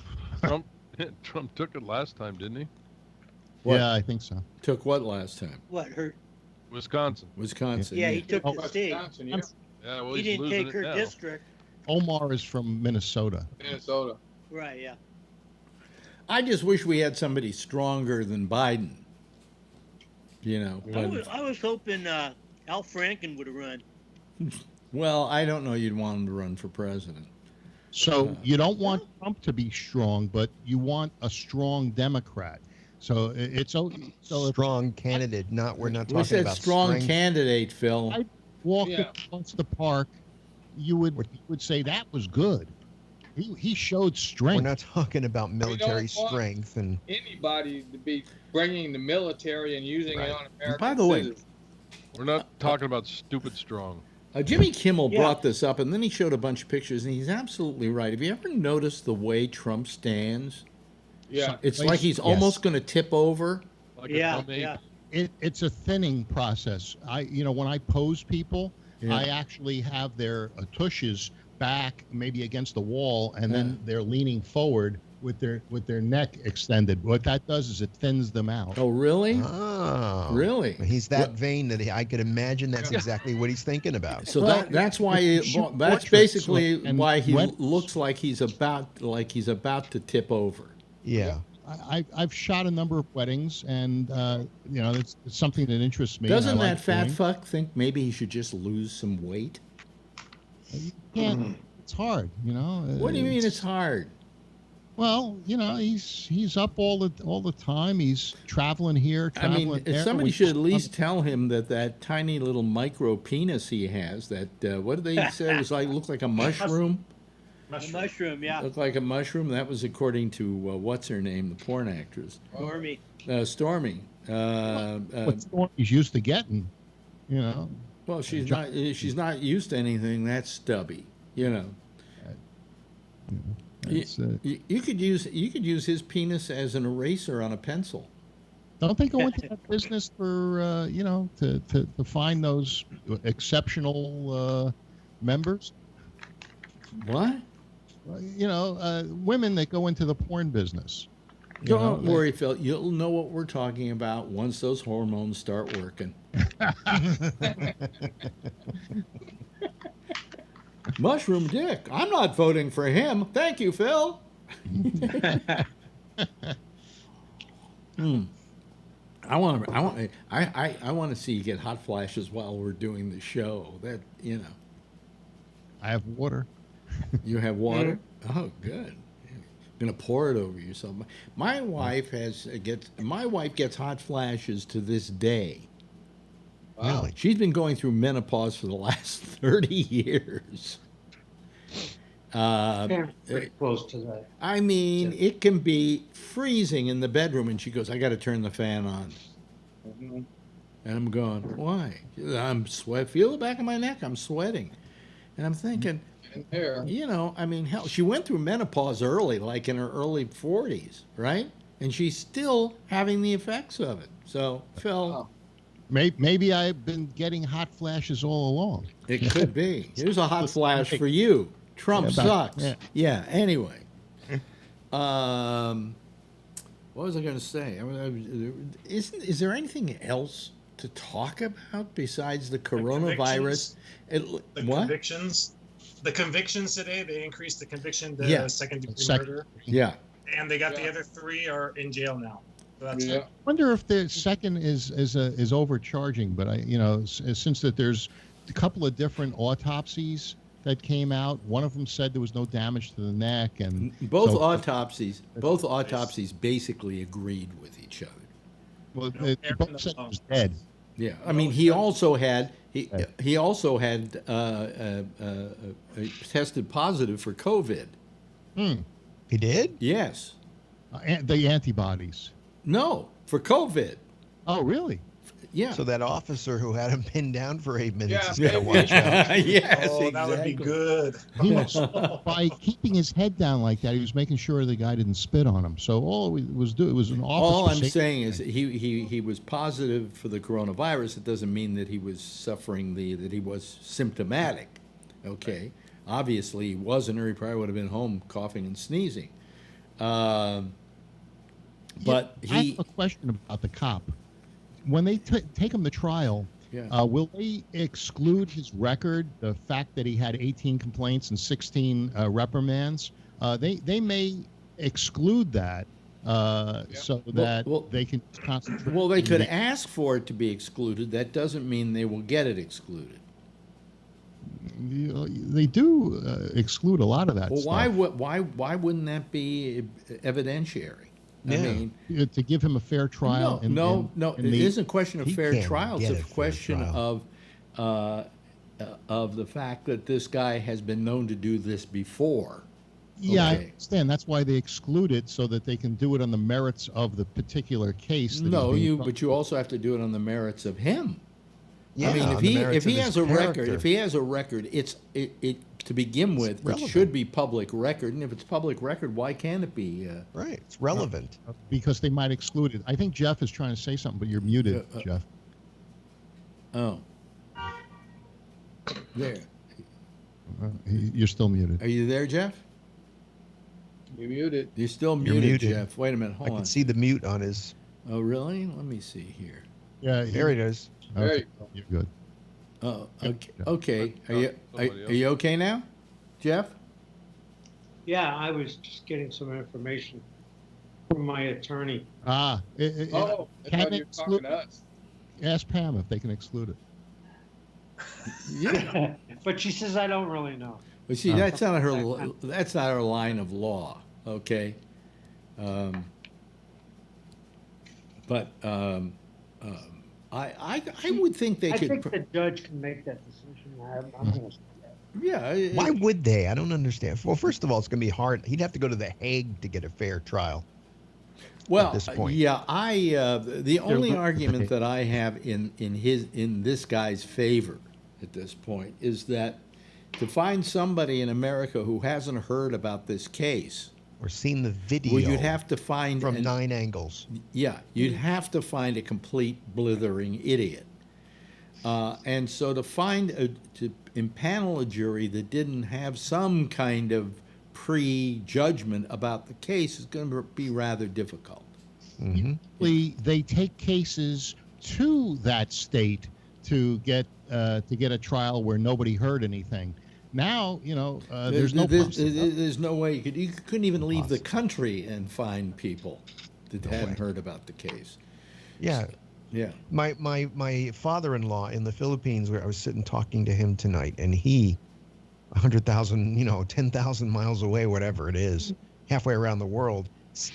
Trump took it last time, didn't he? What? Yeah, I think so. Took what last time? What, her? Wisconsin. Wisconsin. Yeah, he took Oh, the state. Wisconsin, yeah. Yeah, well, He he's didn't losing take it her now. district. Omar is from Minnesota. Minnesota. Right, yeah. I just wish we had somebody stronger than Biden. I was hoping Al Franken would have run. Well, I don't know you'd want him to run for president. So you don't want Trump to be strong, but you want a strong Democrat. So it's so Strong candidate. We're not We talking said about strong strength. candidate, Phil. I walk Yeah. across the park, you would say that was good. He showed strength. We're not talking about military don't want- strength and Anybody to be bringing the military and using it on American By the way, citizens. We're not talking about stupid strong. Jimmy Kimmel Yeah. brought this up, and then he showed a bunch of pictures, and he's absolutely right. Have you ever noticed the way Trump stands? Yeah. It's like he's almost going to tip over. Like Yeah, a dumb ape. yeah. It's a thinning process. When I pose people, Yeah. I actually have their tushes back, maybe against the wall, and then they're leaning forward with their neck extended. What that does is it thins them out. Oh, really? oh, Really? He's that vain that I could imagine that's exactly what he's thinking about. So Well, that's why you shoot that's portraits, basically and why he when- looks like he's about to tip over. Yeah. I've shot a number of weddings, and it's something that interests me. and Doesn't I that like fat doing. fuck think maybe he should just lose some weight? You can't. It's hard, What do you mean it's hard? Well, he's up all the time. He's traveling here, I traveling mean, there. somebody We- should at least tell him that tiny little micro penis he has, that what did they say? It was looks like a mushroom. A mushroom, yeah. Looked like a mushroom. That was according to what's her name, the porn actress, Stormy. Stormy. What's the one he's used to getting, Well, she's not used to anything that's stubby, It's, You could use his penis as an eraser on a pencil. Don't they go into that business for to find those exceptional members? What? Women that go into the porn business. Don't worry, Phil. You'll know what we're talking about once those hormones start working. Mushroom Dick. I'm not voting for him. Thank you, Phil. I want to see you get hot flashes while we're doing the show. I have water. You have water? Oh, good. gonna pour it over you. So my wife gets hot flashes to this day. Really? She's been going through menopause for the last 30 years. Pretty close to that. I mean, it can be freezing in the bedroom, and she goes, "I got to turn the fan on." Mhm. And I'm going, "Why?" I'm sweat. Feel the back of my neck. I'm sweating, and I'm thinking, And there. you know, I mean, hell, she went through menopause early, like in her early 40s, right? And she's still having the effects of it. So, Phil, Maybe I've been getting hot flashes all along. it could be. Here's a hot flash for you. Trump Yeah, sucks. yeah. Yeah. Anyway, what was I going to say? Is there anything else to talk about besides the coronavirus? Convictions. The convictions today, they increased the conviction to Yeah. second-degree murder, Yeah. and they got the other 3 are in jail now. So that's Yeah. it. I wonder if the second is overcharging, but since that there's a couple of different autopsies that came out. One of them said there was no damage to the neck, and Both autopsies basically agreed with each other. Well, they both said he was dead. Yeah, I mean, he also had tested positive for COVID. He did? Yes. The antibodies. No, for COVID. Oh, really? Yeah. So that officer who had him pinned down for 8 minutes Yeah, has got to maybe. watch out. Yes, Oh, that would be exactly. good. He was, by keeping his head down like that, he was making sure the guy didn't spit on him. So all it was doing, it was an officer. All I'm safety saying is thing. he was positive for the coronavirus. It doesn't mean that he was suffering that he was symptomatic. Okay, obviously he wasn't, or he probably would have been home coughing and sneezing. But I have a question about the cop. When they take him to trial, Yeah. will they exclude his record, the fact that he had 18 complaints and 16 reprimands? They may exclude that so that they can concentrate. Well, they on could the- ask for it to be excluded. That doesn't mean they will get it excluded. They do exclude a lot of that Well, stuff. why wouldn't that be evidentiary? I Yeah. mean, To give him a fair trial. no. It isn't a question of He fair can't trial. It's get a a fair question trial. of the fact that this guy has been known to do this before. Yeah, I Okay. understand. That's why they exclude it, so that they can do it on the merits of the particular case. That No, he's being but you also have to do it on the merits of him. Yeah, I mean, on the merits if he of his has a record, character. if he has a record, it to begin with, it relevant. should be public record. And if it's public record, why can't it be? Right. It's relevant. because they might exclude it. I think Jeff is trying to say something, but you're muted, Jeff. Oh, there. You're still muted. Are you there, Jeff? You muted. You're still You're muted, muted. Jeff. Wait a minute. I Hold on. can see the mute on his. Oh, really? Let me see here. Yeah, There it is. There Okay, you're good. Oh, okay. Yeah. Okay. Are Somebody else. you okay now, Jeff? Yeah, I was just getting some information from my attorney. Ah, Oh, I can thought they you were talking exclude? to us. Ask Pam if they can exclude it. Yeah. But she says I don't really know. But see, that's not her. That's not her line of law. Okay. I would think they I could. think the judge can make that decision. I'm going to say that. Yeah. Why would they? I don't understand. Well, first of all, it's going to be hard. He'd have to go to The Hague to get a fair trial. Well, this point. yeah. The only but- argument that I have in this guy's favor at this point is that to find somebody in America who hasn't heard about this case, Or seen the video well, you'd have to find from 9 angles. Yeah, you'd have to find a complete blithering idiot. And so to impanel a jury that didn't have some kind of prejudgment about the case is going to be rather difficult. Usually they take cases to that state to get a trial where nobody heard anything. Now, there's no possibility. There's no way you couldn't even leave the country and find people that hadn't heard about the case. Yeah. Yeah. My father-in-law in the Philippines, where I was sitting talking to him tonight, and he, 100,000, 10,000 miles away, whatever it is, halfway around the world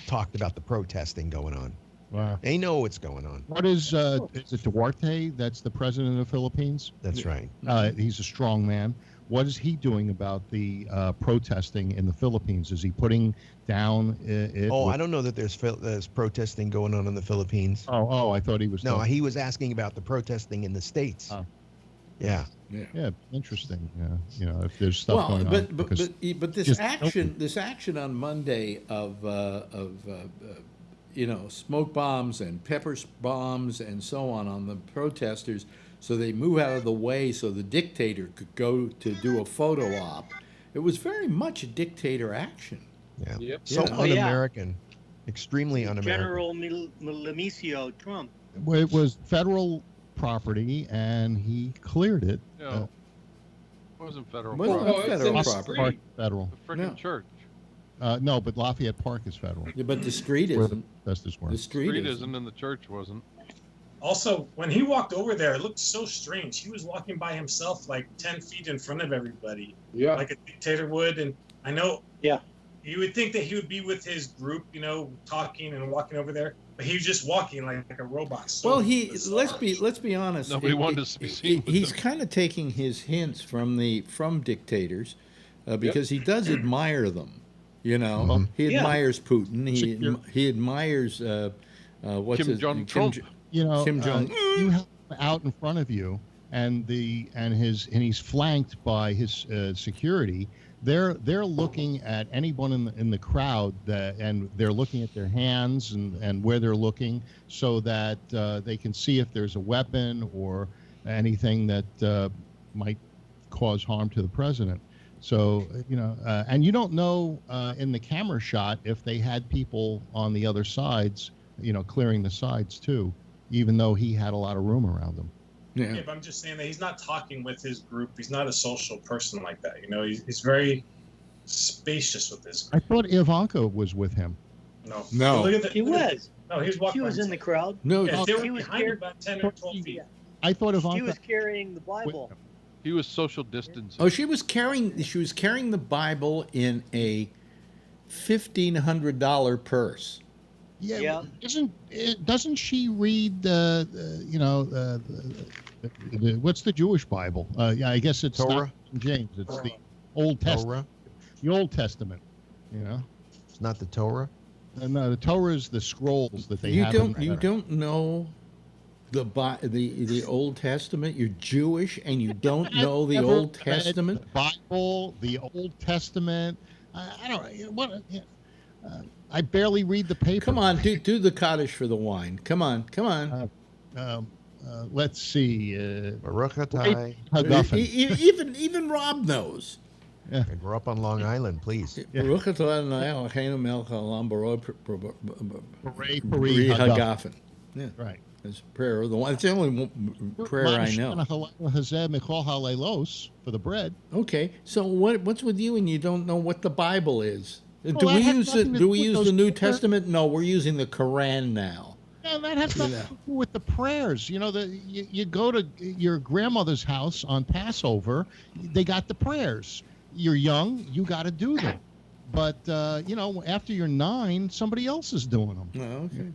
talked about the protesting going on. Wow. They know what's going on. What is it Duarte? That's the president of the Philippines? That's right. He's a strong man. What is he doing about the protesting in the Philippines? Is he putting down it? I don't know that there's protesting going on in the Philippines. Oh, I thought he was. No, he was asking about the protesting in the States. Oh. Yeah. Yeah, interesting. If there's stuff going on. But this action on Monday of smoke bombs and pepper bombs and so on the protesters, so they move out of the way so the dictator could go to do a photo op. It was very much a dictator action. Yeah. Yep. So un-American, extremely un-American. General Milimicio Trump. Well, it was federal property, and he cleared it. No, it wasn't federal Well, property. federal it's in the property. street. Federal. The freaking church. No, but Lafayette Park is federal. Yeah, but the street Where the isn't. protesters were. The street Street isn't. isn't and the church wasn't. Also, when he walked over there, it looked so strange. He was walking by himself, like 10 feet in front of everybody, Yeah. like a dictator would. And I know, Yeah. you would think that he would be with his group, talking and walking over there, but he was just walking like a robot. So Well, bizarre. let's be honest. Nobody wanted to be seen with He's them. kind of taking his hints from dictators, because he does admire them. He Yeah. admires Putin. He admires Kim Jong-Trump. Kim Jong. You have him out in front of you, and he's flanked by his security. They're looking at anyone in the crowd, and they're looking at their hands and where they're looking, so that they can see if there's a weapon or anything that might cause harm to the president. So and you don't know in the camera shot if they had people on the other sides, clearing the sides too, even though he had a lot of room around him. Yeah, but I'm just saying that he's not talking with his group. He's not a social person like that. He's very spacious with his I group. thought Ivanka was with him. No. Look at He was. No, he was walking. She was by in the himself. crowd. No, Yeah, they were He was behind him scared. about 10 or 12 feet. I thought She Ivanka was carrying the Bible. He was social distancing. Oh, she was carrying the Bible in a $1,500 purse. Yeah. Doesn't she read what's the Jewish Bible? Yeah, I guess it's Torah? not King James. It's the Old Testament. Torah? The Old Testament. It's not the Torah. No, the Torah is the scrolls that they You have. don't know the Old Testament. You're Jewish and you don't know the I've Old never read Testament. The Bible, the Old Testament. I don't. What? I barely read the paper. Come on, do the Kaddish for the wine. Come on. Let's see. Baruch atah. Even Rob knows. I grew up on Long Island, please. Baruch atah Adonai Eloheinu melech haolam borei Peri hagafen. Yeah, Right. it's prayer. It's the only prayer I know. For the bread. Okay, so what's with you and you don't know what the Bible is? Well, Do that we has use nothing to Do do we with use those the New prayers. Testament? No, we're using the Quran now. Yeah, that has nothing to do with the prayers. You go to your grandmother's house on Passover, they got the prayers. You're young, you got to do them. But, after you're 9, somebody else is doing them. Oh, okay.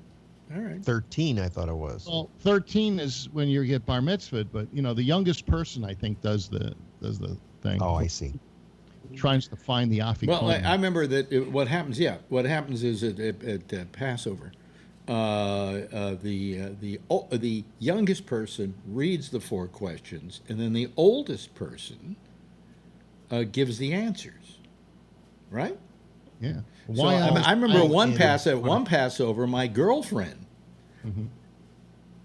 All right. 13, I thought it was. Well, 13 is when you get bar mitzvahed, but, the youngest person, I think, does the thing. Oh, I see. Tries to find the afikomen. Well, I remember that what happens. Yeah, what happens is at Passover, the youngest person reads the 4 questions, and then the oldest person gives the answers. Right? Yeah. So I remember one Passover, my girlfriend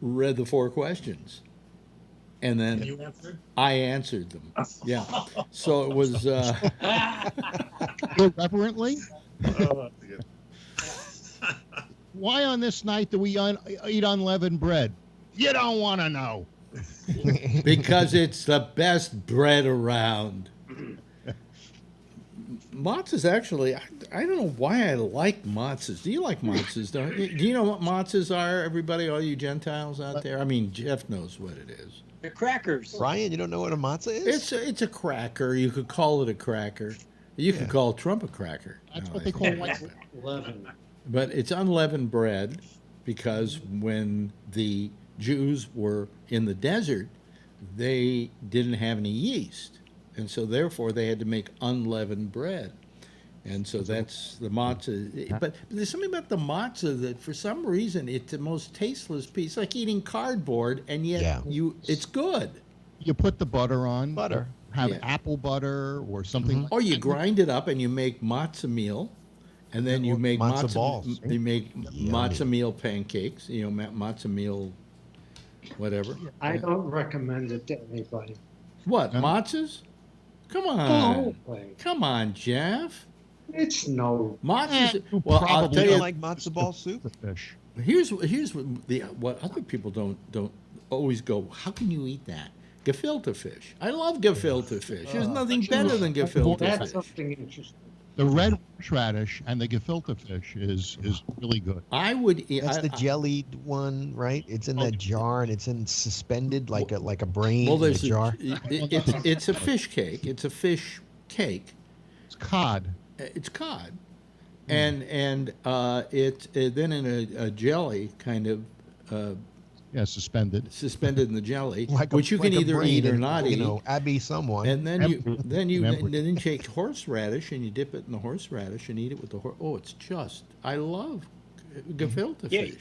read the 4 questions, and then You answered? I answered them. Yeah. So it was. Irreverently? Oh, yeah. Why on this night do we eat unleavened bread? You don't want to know. Because it's the best bread around. Matzahs actually, I don't know why I like matzahs. Do you like matzahs? Do you know what matzahs are, everybody, all you Gentiles out there? I mean, Jeff knows what it is. They're crackers. Ryan, you don't know what a matzah is? It's a cracker. You could call it a cracker. You could call Trump a cracker. That's No, what I they think call that's white. bad. 11. But it's unleavened bread because when the Jews were in the desert, they didn't have any yeast. And so therefore they had to make unleavened bread. And so that's the matzah. But there's something about the matzah that for some reason it's the most tasteless piece. It's like eating cardboard, and yet it's good. You put the butter on. Butter. Have Yeah. apple butter or something. Like Or you that. grind it up and you make matzah meal, and then you make Matzah balls. You make Yummy. matzah meal pancakes. You know, matzah meal, whatever. I don't recommend it to anybody. What Huh? matzahs? Come on, No way. come on, Jeff. It's no. Matzahs. You Well, I'll probably tell You you. don't like matzo ball soup? The fish. Here's what other people don't always go. How can you eat that? Gefilte fish. I love gefilte fish. There's nothing better than gefilte That's fish. something interesting. The red horseradish and the gefilte fish is really good. I would eat. That's the jellied one, right? It's in that jar and it's in suspended like a brain Well, in there's a jar. it's a fish cake. It's a fish cake. It's cod. It's cod, and it's then in a jelly kind of Suspended. suspended in the jelly, Like which you can like a either brain eat or and, not you eat. know, Abby someone. And then you Remember. take horseradish and you dip it in the horseradish and eat it with the Oh, it's just I love gefilte Yeah. fish.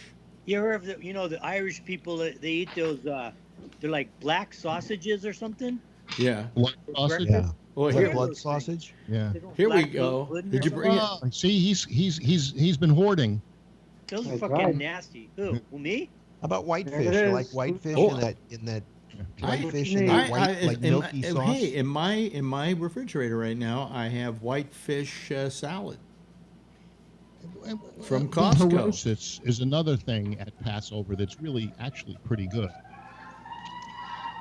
You ever have the Irish people they eat those they're like black sausages or something? Yeah. Blood sausage. yeah. Well, Is that here, blood sausage? Yeah. They don't here we black go. pudding Did or you bring it? Oh, see, he's been hoarding. Those are That's fucking right. nasty. Who? Me? How about There whitefish? it You like is. whitefish Oh. in that I- whitefish in that white like in milky my, sauce? Hey, in my refrigerator right now, I have whitefish salad. From Costco. Harrosis is another thing at Passover that's really actually pretty good.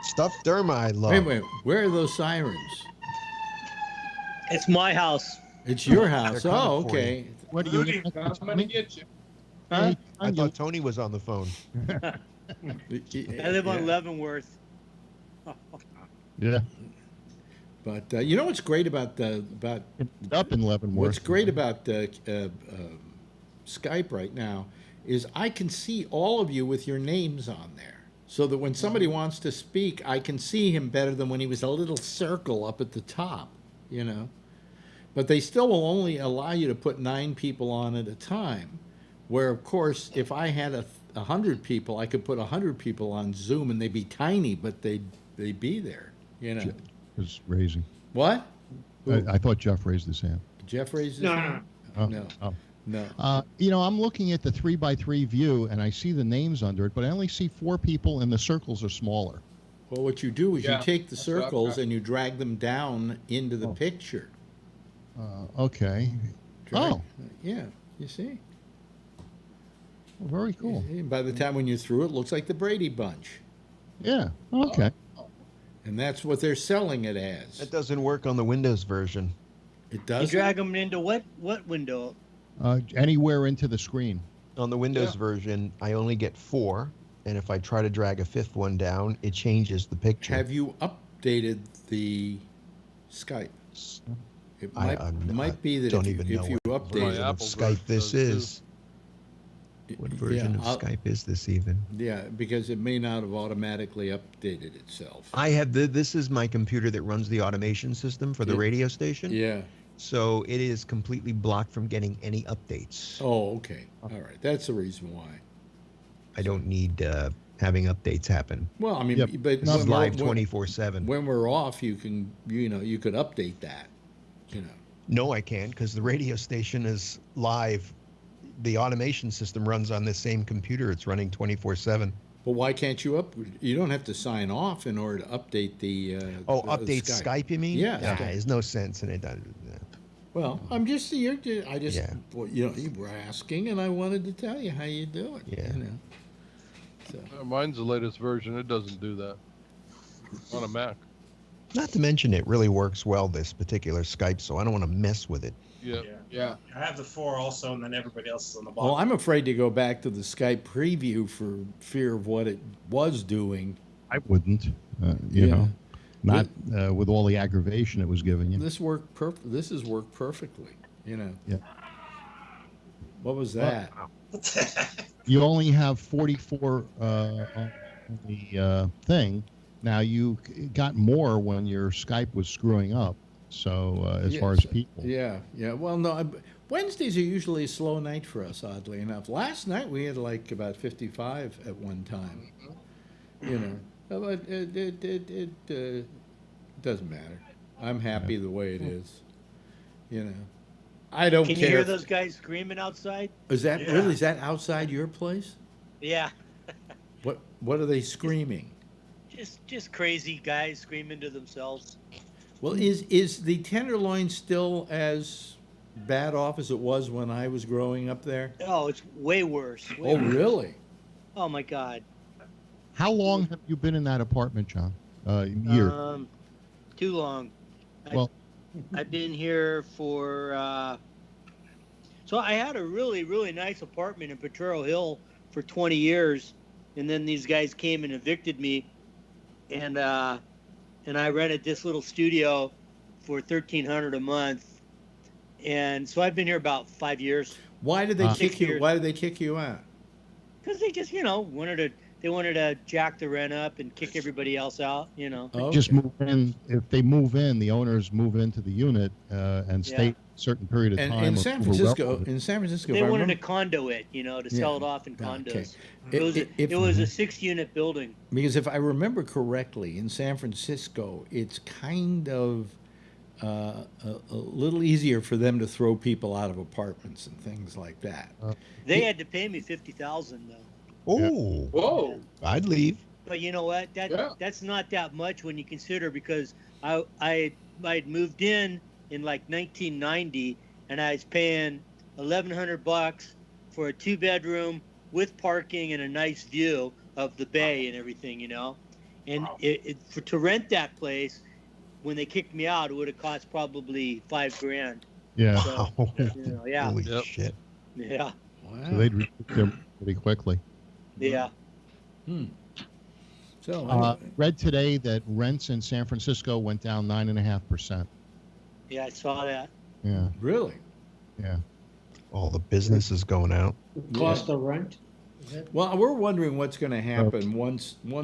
Stuffed derma I love. Wait, where are those sirens? It's my house. It's your house. They're coming Oh, for okay. What do you Rudy, I'm gonna get you. Huh? I thought Tony was on the phone. I live on Yeah. Leavenworth. Yeah. But you know what's great about Up in Leavenworth. what's great about Skype right now is I can see all of you with your names on there, so that when somebody wants to speak, I can see him better than when he was a little circle up at the top, you know. But they still will only allow you to put 9 people on at a time. Where of course, if I had 100 people, I could put 100 people on Zoom, and they'd be tiny, but they'd be there, you know. Was raising. What? I thought Jeff raised his hand. Jeff raised his No, hand? Oh, No. oh. No. I'm looking at the 3x3 view and I see the names under it, but I only see 4 people and the circles are smaller. Well, what you do is you Yeah, take the that's what I've circles got. and you drag them down into the picture. Okay. Drag- Oh. Yeah, you see? Very cool. You see? By the time when you're through, it looks like the Brady Bunch. Yeah. Okay. And that's what they're selling it as. That doesn't work on the Windows version. It You does. drag them into what window? Anywhere into the screen. On the Windows Yeah. version, I only get 4, and if I try to drag a 5th one down, it changes the picture. Have you updated the Skype? It might be that don't if even you, know if you what update My version it, of Apple Skype version this does, too. is. What version of Skype is this even? Yeah, because it may not have automatically updated itself. I have this is my computer that runs the automation system for the Yeah. radio station. Yeah. So it is completely blocked from getting any updates. Oh, okay. All right. That's the reason why. I don't need having updates happen. Well, I mean, Yep. but This is when live we're- 24/7. When we're off, you can, you could update that, you know. No, I can't because the radio station is live. The automation system runs on this same computer. It's running 24/7. But why can't you you don't have to sign off in order to update the Update Skype, you mean? Yeah, Nah, Skype. there's no sense in it. Well, I'm just Yeah. well, you were asking, and I wanted to tell you how you do it. Yeah. You know. So, Mine's the latest version. It doesn't do that on a Mac. Not to mention it really works well, this particular Skype, so I don't want to mess with it. Yeah. Yeah. I have the 4 also, and then everybody else is on the bottom. well, I'm afraid to go back to the Skype preview for fear of what it was doing. I wouldn't. Yeah. Know. not with all the aggravation it was giving you. This has worked perfectly. You know. Yeah. What was that? You only have 44 on the thing. Now you got more when your Skype was screwing up. So as far as people. Yeah. Well, no. Wednesdays are usually a slow night for us, oddly enough. Last night we had like about 55 at one time. You know, but it doesn't matter. I'm happy the way it is. You know, I don't care. Can you hear those guys screaming outside? Is that really? Is that outside your place? Yeah. What are they screaming? Just crazy guys screaming to themselves. Well, is the Tenderloin still as bad off as it was when I was growing up there? Oh, it's way worse. Oh, really? Oh my God. How long have you been in that apartment, John? Years? Too long. Well, I've been here for. So I had a really, really nice apartment in Potrero Hill for 20 years, and then these guys came and evicted me, and I rented this little studio for $1,300 a month, and so I've been here about 5 years. Why did they kick you? Why did they kick you out? Because they just, wanted to jack the rent up and kick everybody else out, Okay. Just move in. If they move in, the owners move into the unit and stay a certain period of time. In San Francisco, they wanted to condo it, to sell it off in condos. Okay. It was a 6-unit building. Because if I remember correctly, in San Francisco, it's kind of a little easier for them to throw people out of apartments and things like that. They had to pay me $50,000 though. Oh, Whoa! I'd leave. But you know what? That's not that much when you consider, because I'd moved in like 1990, and I was paying $1,100 for a 2-bedroom with parking and a nice view of the bay and everything, And to rent that place, when they kicked me out, it would have cost probably $5,000. Yeah. So, yeah. Holy shit. Yeah. Wow. So they'd recoup them pretty quickly. Yeah. So read today that rents in San Francisco went down 9.5%. Yeah, I saw that. Yeah. Really? Yeah. All the business is going out. Cost of rent? Well, we're wondering what's going to happen once some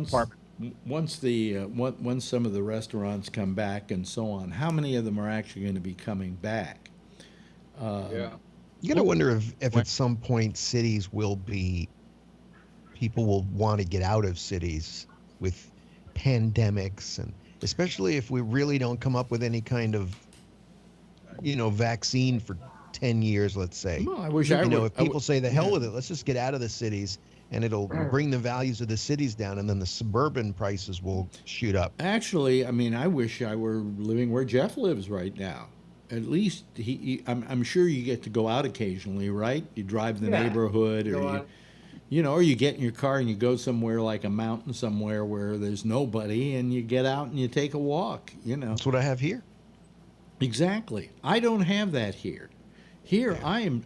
of the restaurants come back and so on. How many of them are actually going to be coming back? Yeah. You got to wonder if at some point people will want to get out of cities with pandemics, and especially if we really don't come up with any kind of, vaccine for 10 years, let's say. Well, I wish if people say the hell with it, let's just get out of the cities, and it'll bring the values of the cities down, and then the suburban prices will shoot up. Actually, I mean, I wish I were living where Jeff lives right now. At least I'm sure you get to go out occasionally, right? You drive the neighborhood, or or you get in your car and you go somewhere like a mountain somewhere where there's nobody, and you get out and you take a walk. That's what I have here. Exactly. I don't have that here. Here I'm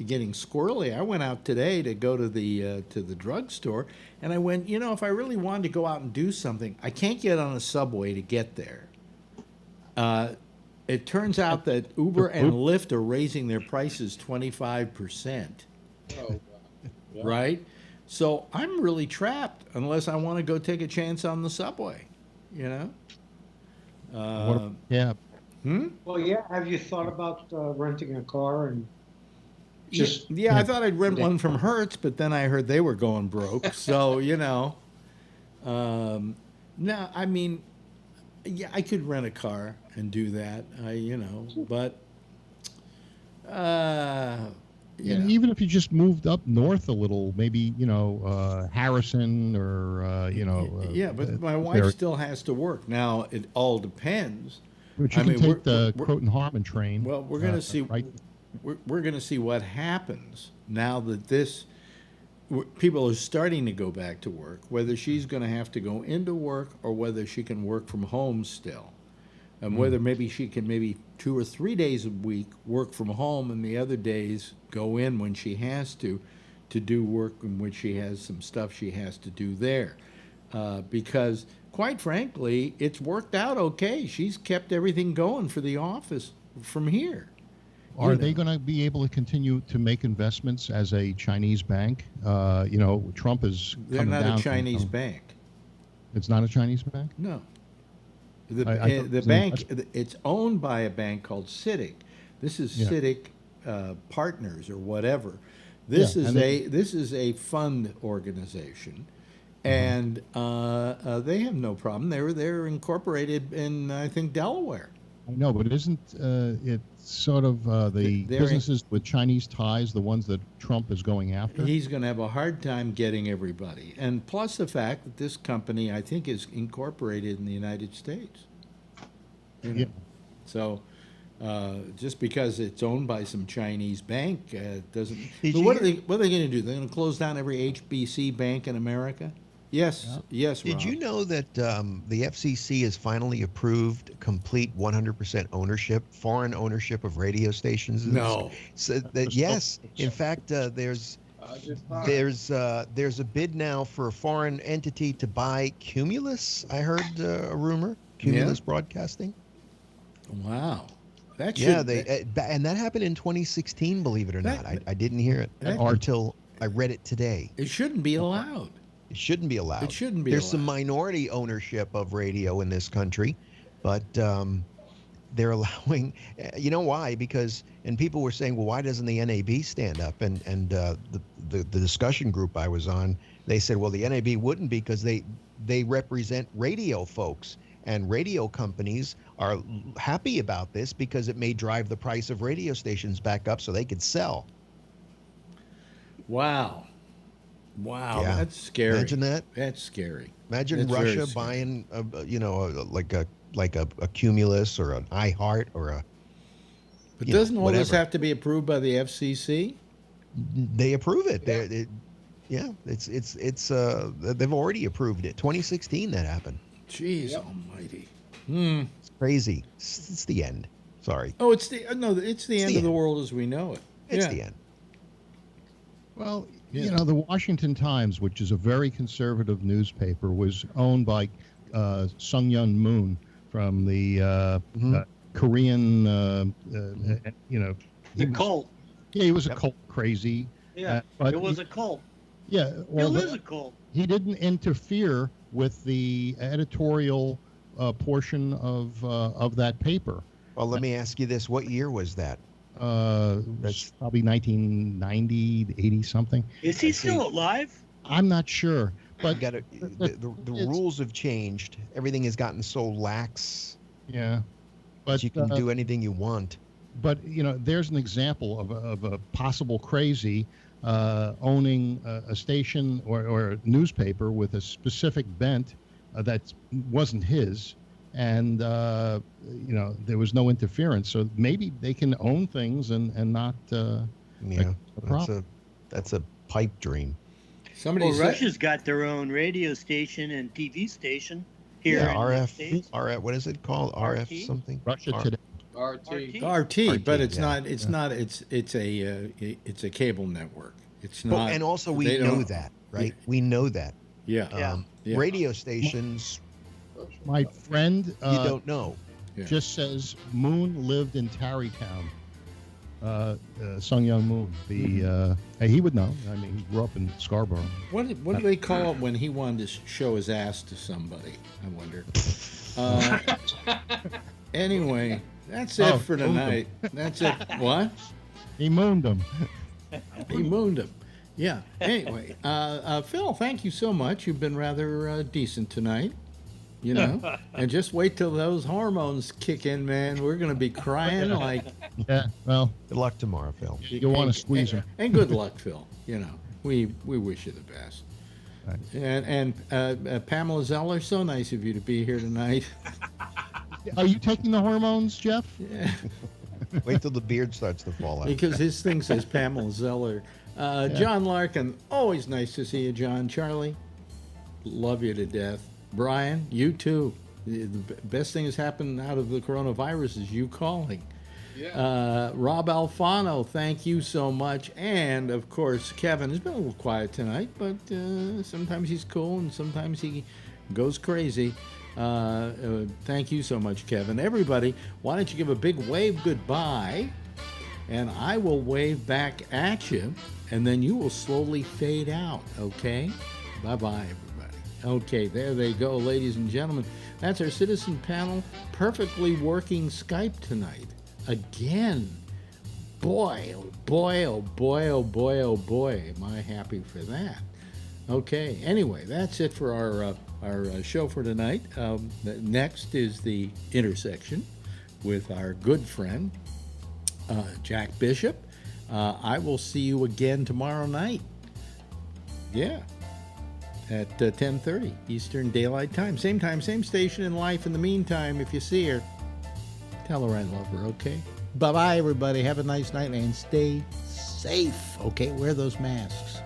getting squirrely. I went out today to go to the drugstore, and I went, if I really wanted to go out and do something, I can't get on a subway to get there. It turns out that Uber and Lyft are raising their prices 25%. Oh, yeah. Right? So I'm really trapped unless I want to go take a chance on the subway, yeah. Well, yeah. Have you thought about renting a car and just? Yeah, I thought I'd rent one from Hertz, but then I heard they were going broke. So no, I mean, yeah, I could rent a car and do that. But even if you just moved up north a little, maybe Harrison or yeah, but my wife still has to work. Now it all depends. But you can take the Croton Harmon train. Well, we're going to see. Right. We're going to see what happens now that people are starting to go back to work. Whether she's going to have to go into work or whether she can work from home still, and whether maybe she can 2 or 3 days a week work from home, and the other days go in when she has to do work in which she has some stuff she has to do there. because, quite frankly, it's worked out okay. She's kept everything going for the office from here. Are they going to be able to continue to make investments as a Chinese bank? Trump is They're coming not down a Chinese from, bank. It's not a Chinese bank? No. I thought The it was bank, an it's owned by a bank called CITIC. This is Yeah. CITIC Partners or whatever. This Yeah, is and this is a fund organization, and they have no problem. They're incorporated in, I think, Delaware. I know, but isn't it sort of the They're- businesses with Chinese ties, the ones that Trump is going after? He's going to have a hard time getting everybody, and plus the fact that this company, I think, is incorporated in the United States. You know? Yeah. So. Just because it's owned by some Chinese bank doesn't. Did But you what are hear- they? What are they going to do? They're going to close down every HBC bank in America? Yes, yes. Did Rob. you know that the FCC has finally approved complete 100% ownership, foreign ownership of radio stations? No. So that, yes. In fact, there's a bid now for a foreign entity to buy Cumulus. I heard a rumor. Cumulus Broadcasting. Wow. That Yeah, should, and that happened in 2016. Believe it or That- not, I didn't hear it that- until I read it today. it shouldn't be allowed. It shouldn't be allowed. It shouldn't be There's some allowed. minority ownership of radio in this country, but they're allowing. You know why? Because and people were saying, well, why doesn't the NAB stand up? And the discussion group I was on, they said, well, the NAB wouldn't because they represent radio folks. And radio companies are happy about this because it may drive the price of radio stations back up so they could sell. Wow. Wow. Yeah. That's scary. Imagine that. That's scary. Imagine That's very Russia scary. buying, like a Cumulus or an iHeart or a. But you know, doesn't all this whatever. have to be approved by the FCC? They approve it. They've already approved it. 2016 that happened. Jeez Almighty. It's crazy. It's the end. Sorry. Oh, it's the end of the world as we know it. It's Yeah. the end. Well, the Washington Times, which is a very conservative newspaper, was owned by Sung-Yun Moon from the Korean, The cult. Yeah, he was a cult crazy. Yeah, but it was a cult. Yeah, well, It is a cult. he didn't interfere with the editorial portion of that paper. Well, let me ask you this: what year was that? That's probably 1990, 80 something. Is he still alive? I'm not sure, but the rules have changed. Everything has gotten so lax. Yeah, but you can do anything you want. But there's an example of a possible crazy owning a station or a newspaper with a specific bent that wasn't his, and there was no interference. So maybe they can own things and not. Yeah, that's a pipe dream. Russia's got their own radio station and TV station here in the RF. States. RF. What is it called? RF something. Russia Today. RT, but it's not. It's not. It's a cable network. It's not. And also we they know don't- that, right? We know that. Yeah. Yeah. Radio stations. My friend, You don't know. just says Moon lived in Tarrytown. Sung Young Moon. Hey, he would know. I mean, he grew up in Scarborough. What do they call it when he wanted to show his ass to somebody? I wonder. Anyway, that's it for mooned him. tonight. That's it. What? He mooned him. He mooned him. Yeah. Anyway, Phil, thank you so much. You've been rather decent tonight. You know, and just wait till those hormones kick in, man. We're going to be crying like. Yeah. Well, good luck tomorrow, Phil. You want to squeeze him. And good luck, Phil. You know, we wish you the best. Right. And Pamela Zeller, so nice of you to be here tonight. Are you taking the hormones, Jeff? Yeah. Wait till the beard starts to fall out. Because his thing says Pamela Zeller. John Larkin, always nice to see you, John. Charlie, love you to death. Brian, you too. The best thing that's happened out of the coronavirus is you calling. Yeah. Rob Alfano, thank you so much. And, of course, Kevin has been a little quiet tonight, but sometimes he's cool and sometimes he goes crazy. Thank you so much, Kevin. Everybody, why don't you give a big wave goodbye, and I will wave back at you, and then you will slowly fade out, okay? Bye-bye, everybody. Okay, there they go, ladies and gentlemen. That's our citizen panel, perfectly working Skype tonight. Again, boy, oh boy, oh boy, oh boy, oh boy, am I happy for that. Okay, anyway, that's it for our show for tonight. Next is the intersection with our good friend, Jack Bishop. I will see you again tomorrow night. Yeah, at 10:30 Eastern Daylight Time. Same time, same station in life. In the meantime, if you see her, tell her I love her, okay? Bye-bye, everybody. Have a nice night and stay safe, okay? Wear those masks.